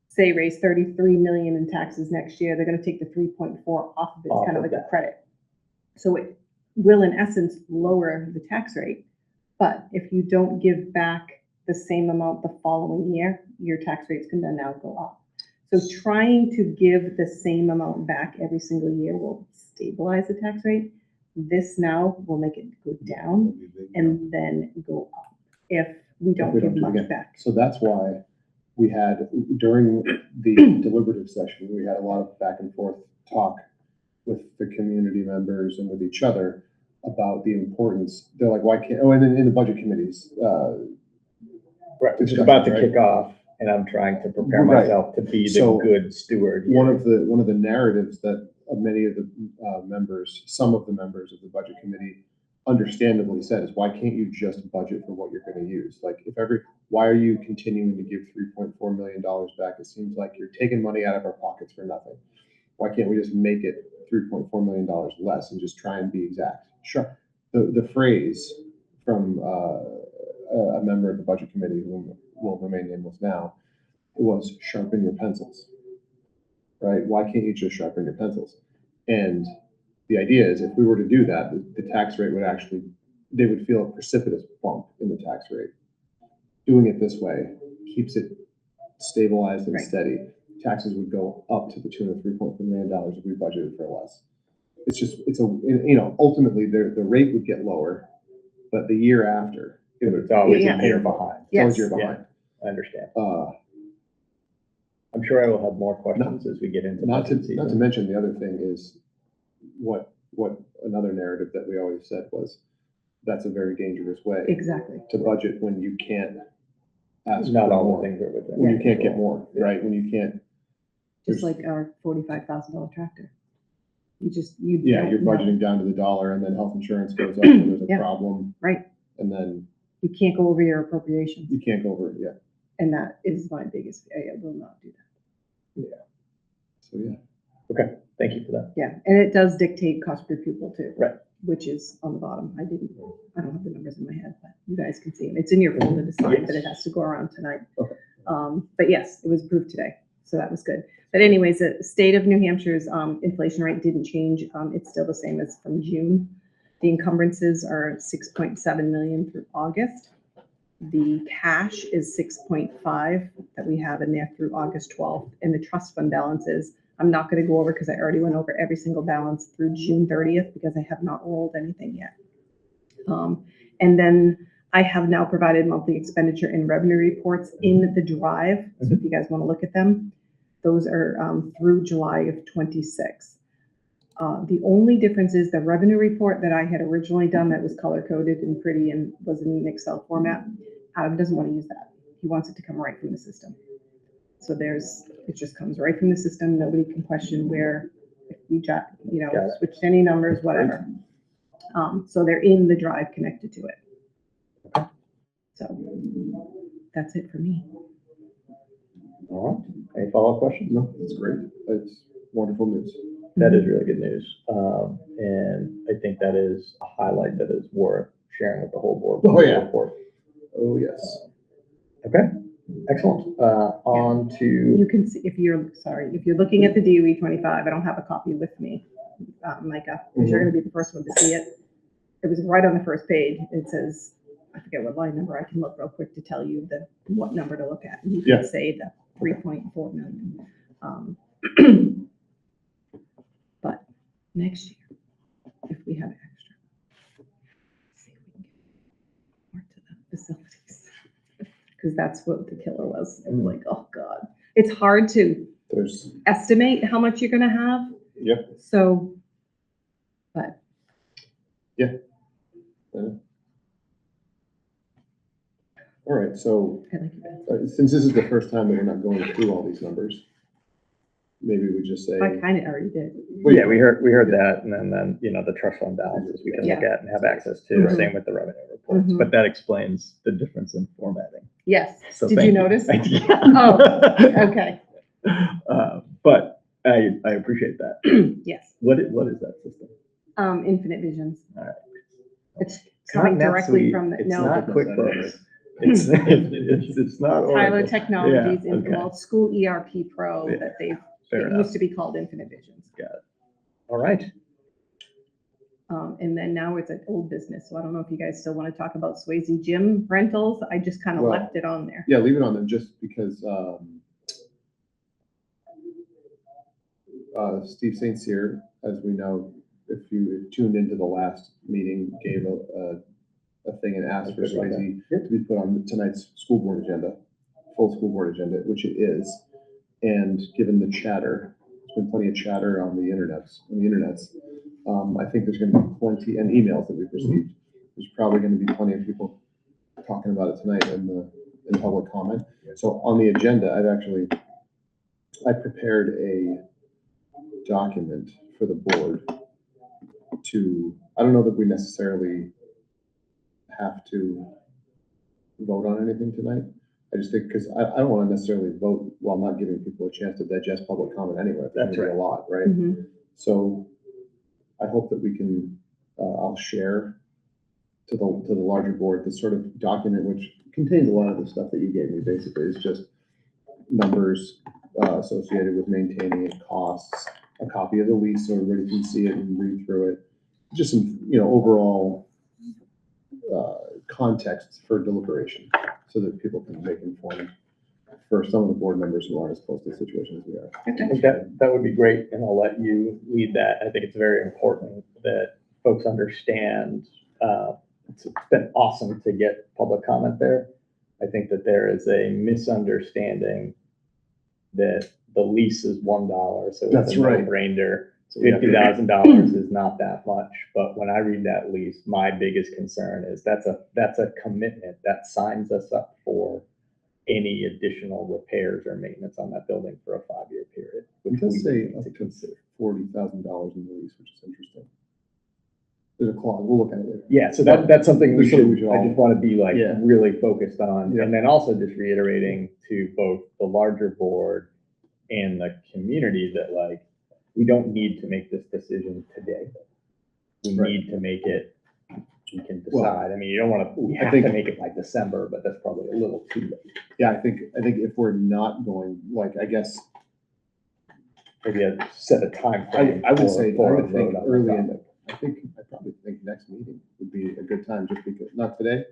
Speaker 4: say, raise 33 million in taxes next year, they're gonna take the 3.4 off of it. It's
Speaker 2: Off
Speaker 4: kind of
Speaker 2: of
Speaker 4: like a
Speaker 2: that.
Speaker 4: credit. So it will, in essence, lower the tax rate. But if you don't give back the same amount the following year, your tax rate's gonna now go up. So trying to give the same amount back every single year will stabilize the tax rate. This now will make it go down and then go up if we don't
Speaker 1: we
Speaker 4: give
Speaker 1: don't do it
Speaker 4: much
Speaker 1: again.
Speaker 4: back.
Speaker 1: So that's why we had, during the deliberative session, we had a lot of back and forth talk with the community members and with each other about the importance. They're like, why can't, and then in the budget committees,
Speaker 2: Right, which is
Speaker 1: discussion,
Speaker 2: about to
Speaker 1: right?
Speaker 2: kick off, and I'm trying to prepare
Speaker 1: Right.
Speaker 2: myself to be the
Speaker 1: So,
Speaker 2: good steward. here.
Speaker 1: one of the narratives that many of the members, some of the members of the budget committee understandably said is, why can't you just budget for what you're going to use? Like, why are you continuing to give $3.4 million back? It seems like you're taking money out of our pockets for nothing. Why can't we just make it $3.4 million less and just try and be exact? Sure. The phrase from a member of the budget committee, who will remain nameless now, was sharpen your pencils, right? Why can't you just sharpen your pencils? And the idea is, if we were to do that, the tax rate would actually, they would feel a precipitous bump in the tax rate. Doing it this way keeps it stabilized and
Speaker 4: Right.
Speaker 1: steady. Taxes would go up to the tune of $3.4 million if we budgeted for less. it's just, you know, ultimately, the rate would get lower, but the year after, it would.
Speaker 2: It's always
Speaker 4: Yeah.
Speaker 2: a year behind.
Speaker 1: It's always
Speaker 4: Yes.
Speaker 1: year behind.
Speaker 2: I understand.
Speaker 1: Uh,
Speaker 2: I'm sure I will have more questions as we get into
Speaker 1: Not to,
Speaker 2: budget
Speaker 1: not to
Speaker 2: season.
Speaker 1: mention, the other thing is what another narrative that we always said was, that's a very dangerous way
Speaker 4: Exactly.
Speaker 1: to budget when you can't ask
Speaker 2: Not
Speaker 1: for
Speaker 2: all the
Speaker 1: more.
Speaker 2: things are within.
Speaker 1: When you can't get
Speaker 2: control.
Speaker 1: more, right? When you can't,
Speaker 4: Just like our $45,000 tractor. You.
Speaker 1: yeah,
Speaker 4: don't
Speaker 1: you're
Speaker 4: know.
Speaker 1: budgeting down to the dollar and then health insurance goes up and there's a
Speaker 4: Yeah.
Speaker 1: problem.
Speaker 4: Right.
Speaker 1: And then
Speaker 4: You can't go over your appropriations.
Speaker 1: you can't go over it, yeah.
Speaker 4: And that is my biggest, I will not do that.
Speaker 1: So, yeah.
Speaker 2: Okay, thank you for that.
Speaker 4: Yeah, and it does dictate cost per pupil too.
Speaker 2: Right.
Speaker 4: Which is on the bottom. I don't have the numbers in my head, but you guys can see them. It's in your folder to sign, but it has to go around tonight.
Speaker 1: Okay.
Speaker 4: But yes, it was approved today, so that was good. But anyways, the state of New Hampshire's inflation rate didn't change. It's still the same as from June. The encumbrances are 6.7 million through August. The cash is 6.5 that we have in there through August 12th, and the trust fund balances, I'm not going to go over because I already went over every single balance through June 30th because I have not rolled anything yet. And then I have now provided monthly expenditure and revenue reports in the drive. So if you guys want to look at them, those are through July of 26. The only difference is the revenue report that I had originally done that was color coded and pretty and was in an Excel format. Adam doesn't want to use that. He wants it to come right from the system. So it just comes right from the system. Nobody can question where, if we
Speaker 2: Got it.
Speaker 4: switched any numbers, whatever. So they're in the drive connected to it.
Speaker 2: Okay.
Speaker 4: So that's it for me.
Speaker 2: All right, any follow-up questions?
Speaker 1: No, that's great. That's wonderful news.
Speaker 2: That is really good news. And I think that is a highlight that is worth sharing with the whole board.
Speaker 1: Oh, yeah.
Speaker 2: Report.
Speaker 1: Oh, yes.
Speaker 2: Okay, excellent. On
Speaker 4: You
Speaker 2: to,
Speaker 4: can see, if you're looking at the DOE 25, I don't have a copy with me, Micah, because you're gonna be the first one to see it. It was right on the first page. It says, I forget what line number, I can look real quick to tell you what number to look at. And you
Speaker 1: Yeah.
Speaker 4: can say the 3.4 million. But next year, if we have extra, see if we can get more to the facilities. Because that's what the killer was. It was like, oh God. It's hard to
Speaker 1: There's,
Speaker 4: estimate how much you're gonna have.
Speaker 1: yep.
Speaker 4: So, but
Speaker 1: All right, so
Speaker 4: I like it.
Speaker 1: since this is the first time that we're not going through all these numbers, maybe we just say.
Speaker 4: I kind of already did.
Speaker 2: yeah, we heard that, and then, the trust fund balances we can look at and have access to,
Speaker 4: Mhm.
Speaker 2: same with the revenue reports.
Speaker 4: Mhm.
Speaker 2: But that explains the difference in formatting.
Speaker 4: Yes.
Speaker 2: So
Speaker 4: Did
Speaker 2: thank
Speaker 4: you notice?
Speaker 2: Yeah.
Speaker 4: Oh, okay.
Speaker 2: But I appreciate that.
Speaker 4: Yes.
Speaker 2: What is that system?
Speaker 4: Infinite Visions.
Speaker 2: All right.
Speaker 4: It's
Speaker 2: It's not
Speaker 4: coming directly
Speaker 2: NetSuite,
Speaker 4: from the,
Speaker 2: it's
Speaker 4: no,
Speaker 2: not QuickBooks. It's not
Speaker 4: Tyler
Speaker 2: Oracle.
Speaker 4: Technologies,
Speaker 2: Yeah, okay.
Speaker 4: well, School ERP Pro
Speaker 2: Yeah,
Speaker 4: that
Speaker 2: fair
Speaker 4: it
Speaker 2: enough.
Speaker 4: used to be called Infinite Visions.
Speaker 2: All right.
Speaker 4: And then now it's an old business. So I don't know if you guys still want to talk about Swayze Gym rentals. I just kind of
Speaker 1: Well,
Speaker 4: left it on there.
Speaker 1: Yeah, leave it on there just because Steve St. Cyr, as we know, if you tuned into the last meeting, gave a thing and asked for Swayze to be put on tonight's school board agenda, full school board agenda, which it is. And given the chatter, there's been plenty of chatter on the internets. I think there's going to be plenty, and emails that we've received. There's probably going to be plenty of people talking about it tonight in public comment. So on the agenda, I prepared a document for the board I don't know that we necessarily have to vote on anything tonight. I just think, because I don't want to necessarily vote while not giving people a chance to digest public comment anyway.
Speaker 2: That's
Speaker 1: There's a lot, right?
Speaker 4: Mhm.
Speaker 1: So I hope that we can, I'll share to the larger board this sort of document, which contains a lot of the stuff that you gave me. Basically, it's just numbers associated with maintaining it, costs, a copy of the lease so everybody can see it and read through it. Just some, overall context for deliberation so that people can make informed for some of the board members who aren't as close to the situation as we are.
Speaker 2: I think that would be great, and I'll let you lead that. I think it's very important that folks understand. It's been awesome to get public comment there. I think that there is a misunderstanding that the lease is $1, so
Speaker 1: That's
Speaker 2: it's a
Speaker 1: right.
Speaker 2: no-brainer.
Speaker 1: So we have to-
Speaker 2: $50,000 is not that much, but when I read that lease, my biggest concern is that's a commitment that signs us up for any additional repairs or maintenance on that building for a 5-year period.
Speaker 1: It
Speaker 2: which
Speaker 1: does
Speaker 2: we
Speaker 1: say
Speaker 2: need
Speaker 1: up
Speaker 2: to
Speaker 1: to
Speaker 2: consider.
Speaker 1: $40,000 in the lease, which is interesting. There's a clause, we'll look at it later.
Speaker 2: Yeah, so that's something
Speaker 1: There's something we should
Speaker 2: I
Speaker 1: all-
Speaker 2: just want to be like
Speaker 1: Yeah.
Speaker 2: really focused on.
Speaker 1: Yeah.
Speaker 2: And then also just reiterating to both the larger board and the community that like, we don't need to make this decision today. We
Speaker 1: Right.
Speaker 2: need to make it, we can
Speaker 1: Well,
Speaker 2: decide. I mean, you don't want to, we
Speaker 1: I
Speaker 2: have
Speaker 1: think-
Speaker 2: to make it by December, but that's probably a little too late.
Speaker 1: Yeah, I think if we're not going, like, I guess,
Speaker 2: Maybe set a time
Speaker 1: I
Speaker 2: frame.
Speaker 1: would
Speaker 2: for-
Speaker 1: say, I
Speaker 2: for a
Speaker 1: would think
Speaker 2: vote on the
Speaker 1: early in,
Speaker 2: topic.
Speaker 1: I probably think next meeting would be a good time, just because, not today,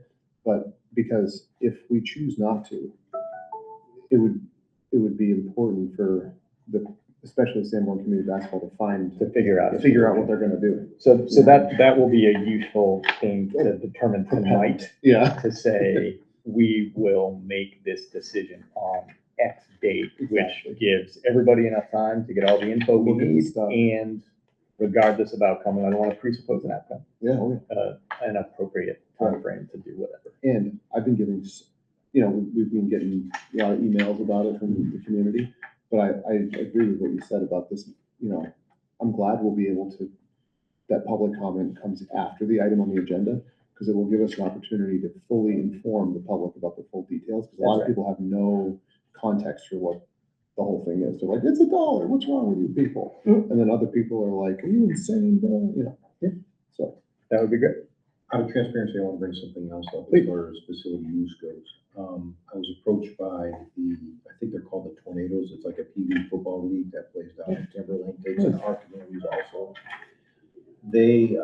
Speaker 1: but because if we choose not to, it would be important for especially Sanborn Community Basketball
Speaker 2: To figure out.
Speaker 1: figure out what they're gonna do.
Speaker 2: So that will be a useful thing to determine tonight.
Speaker 1: Yeah.
Speaker 2: To say, we will make this decision on X date, which
Speaker 1: Exactly.
Speaker 2: gives everybody enough time to get all the info we
Speaker 1: Look at the
Speaker 2: need.
Speaker 1: stuff.
Speaker 2: And regardless of outcome, and I don't want to presuppose an outcome,
Speaker 1: Yeah, oh, yeah.
Speaker 2: an appropriate timeframe to do whatever.
Speaker 1: And I've been getting, we've been getting a lot of emails about it from the community, but I agree with what you said about this, I'm glad we'll be able to, that public comment comes after the item on the agenda, because it will give us an opportunity to fully inform the public about the full details, because a lot of
Speaker 2: That's right.
Speaker 1: people have no context for what the whole thing is. They're like, it's $1, what's wrong with you people?
Speaker 2: Mm.
Speaker 1: And then other people are like, are you insane,
Speaker 2: Yeah.
Speaker 1: So,
Speaker 2: That would be great.
Speaker 6: Out of transparency, I want to bring something else up as far as facility use goes. I was approached by I think they're called the Tornadoes. It's like a PV football league that plays down in Timberlane, takes in our communities also. They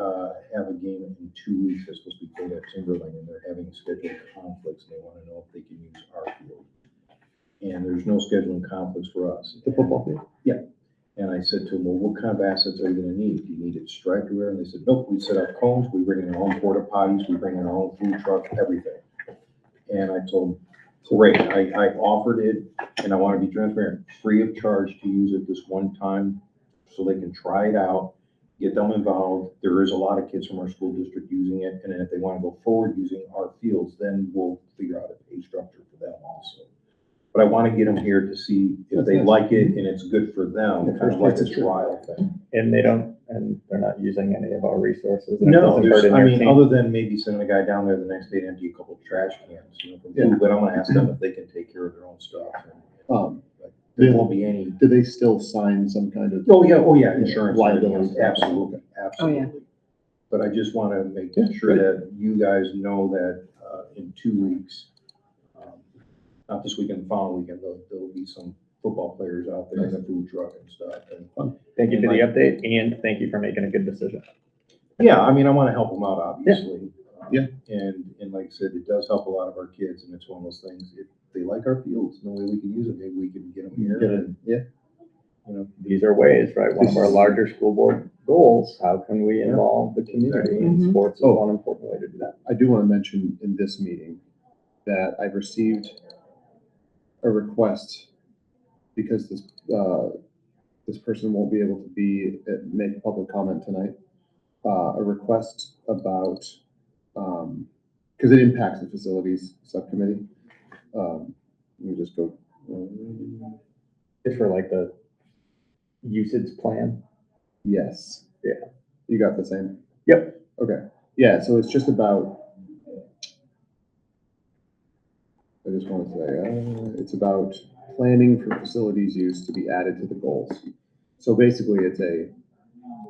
Speaker 6: have a game in 2 weeks that's supposed to be played at Timberlane, and they're having scheduled conflicts, and they want to know if they can use our field. And there's no scheduling conflicts for us.
Speaker 1: the football field?
Speaker 6: And I said to them, well, what kind of assets are you gonna need? Do you need it striped or? And they said, nope, we set up cones, we bring in our own porta potties, we bring in our own food truck, everything. And I told them, great, I offered it, and I wanna be transparent, free of charge to use it this one time, so they can try it out, get them involved. There is a lot of kids from our school district using it, and then if they wanna go forward using our fields, then we'll figure out a pay structure for them also. But I want to get them here to see if they like it and it's good for them, kind of like a trial thing.
Speaker 2: And they're not using any of our resources. and it
Speaker 6: No,
Speaker 2: doesn't hurt in
Speaker 6: I
Speaker 2: their
Speaker 6: mean,
Speaker 2: team.
Speaker 6: other than maybe sending a guy down there the next day to empty a couple of trash cans, from
Speaker 1: Yeah.
Speaker 6: food, but I'm gonna ask them if they can take care of their own stuff. Like,
Speaker 1: Yeah.
Speaker 6: There won't be any.
Speaker 1: Do they still sign some kind of?
Speaker 6: Oh, yeah, insurance.
Speaker 1: Liability.
Speaker 6: Absolutely, absolutely. But I just want to make
Speaker 1: Yeah,
Speaker 6: sure
Speaker 1: great.
Speaker 6: that you guys know that in 2 weeks, not this weekend, the following weekend, there'll be some football players out there in the food truck and stuff. And
Speaker 2: Thank you for the update, and thank you for making a good decision.
Speaker 6: yeah, I mean, I want to help them out, obviously.
Speaker 1: Yeah.
Speaker 6: And like I said, it does help a lot of our kids, and it's one of those things, if they like our fields, no way we can use it, maybe we can get them here.
Speaker 1: Get it,
Speaker 6: and,
Speaker 1: yeah.
Speaker 6: You know,
Speaker 2: These are ways, right? One of our larger school board goals, how can we
Speaker 6: Yeah.
Speaker 2: involve the community?
Speaker 6: Exactly.
Speaker 2: And sports is
Speaker 1: Oh.
Speaker 2: one important way to do that.
Speaker 1: I do want to mention in this meeting that I've received a request, because this person won't be able to make a public comment tonight, a request about, because it impacts the facilities subcommittee. Let me just go.
Speaker 2: It's for like the usage plan.
Speaker 1: Yes.
Speaker 2: Yeah.
Speaker 1: You got the same?
Speaker 2: Yep.
Speaker 1: Okay. Yeah, so it's just about, I just want to say, it's about planning for facilities use to be added to the goals. So basically, it's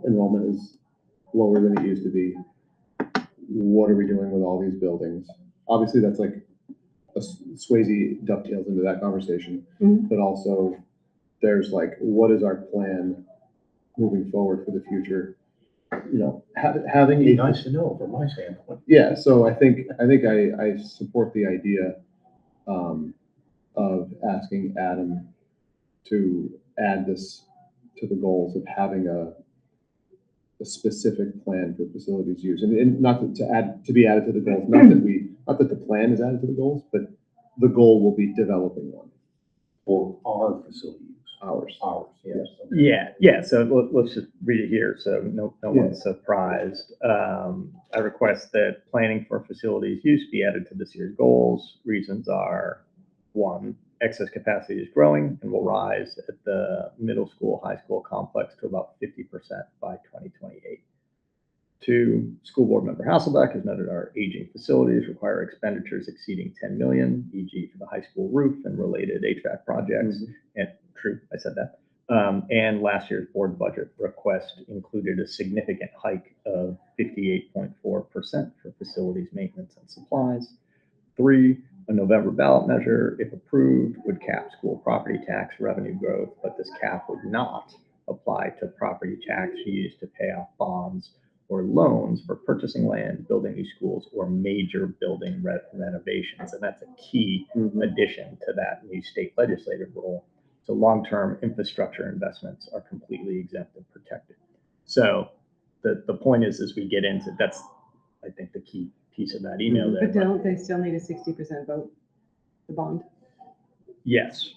Speaker 1: enrollment is lower than it used to be. What are we doing with all these buildings? Obviously, that's like Swayze dovetails into that conversation,
Speaker 4: Mhm.
Speaker 1: but also there's like, what is our plan moving forward for the future? Having
Speaker 6: It'd be
Speaker 1: a
Speaker 6: nice to know from my standpoint.
Speaker 1: yeah, so I think I support the idea of of asking Adam to add this to the goals of having a specific plan for facilities use, and not to be added to the goals, not that the plan is added to the goals, but the goal will be developing one.
Speaker 6: For our facility use.
Speaker 1: Ours.
Speaker 2: Yeah, yeah, so let's just read it here, so no
Speaker 1: Yeah.
Speaker 2: one's surprised. I request that planning for facilities use be added to this year's goals. Reasons are, one, excess capacity is growing and will rise at the middle school, high school complex to about 50% by 2028. Two, school board member Hasselbeck has noted our aging facilities require expenditures exceeding 10 million, e.g. for the high school roof and related HVAC projects. And true, I said that. And last year's board budget request included a significant hike of 58.4% for facilities maintenance and supplies. Three, a November ballot measure, if approved, would cap school property tax revenue growth, but this cap would not apply to property tax used to pay off bonds or loans for purchasing land, building new schools, or major building renovations. And that's a key addition to that new state legislative role. So long-term infrastructure investments are completely exempt and protected. So the point is, as we get into, that's, I think, the key piece of that email there.
Speaker 4: But don't they still need a 60% vote, the bond?
Speaker 2: Yes.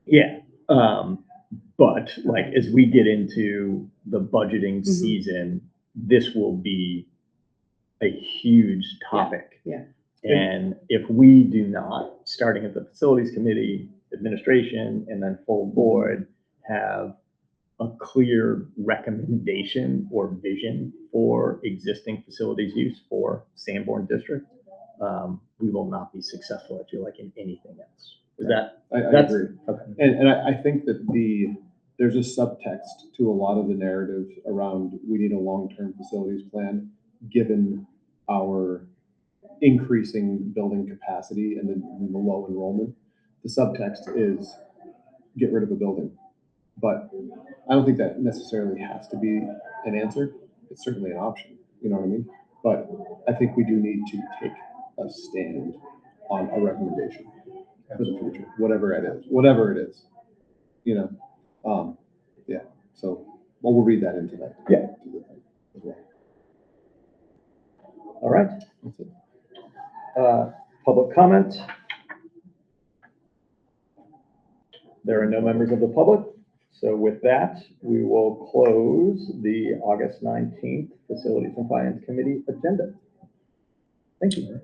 Speaker 2: Yeah. But like, as we get into the budgeting season, this will be a huge topic.
Speaker 4: Yeah.
Speaker 2: And if we do not, starting at the facilities committee, administration, and then full board, have a clear recommendation or vision for existing facilities use for Sanborn district, we will not be successful, I feel like, in anything else. Is that?
Speaker 1: I agree.
Speaker 2: Okay.
Speaker 1: And I think that there's a subtext to a lot of the narrative around we need a long-term facilities plan, given our increasing building capacity and the low enrollment. The subtext is get rid of a building. But I don't think that necessarily has to be an answer. It's certainly an option, you know what I mean? But I think we do need to take a stand on a recommendation for the future, whatever it is, you know? Yeah, so, well, we'll read that into that.
Speaker 2: Yeah.
Speaker 1: As well.
Speaker 2: All right.
Speaker 1: That's it.
Speaker 2: Public comment. There are no members of the public. So with that, we will close the August 19th Facilities and Finance Committee agenda. Thank you.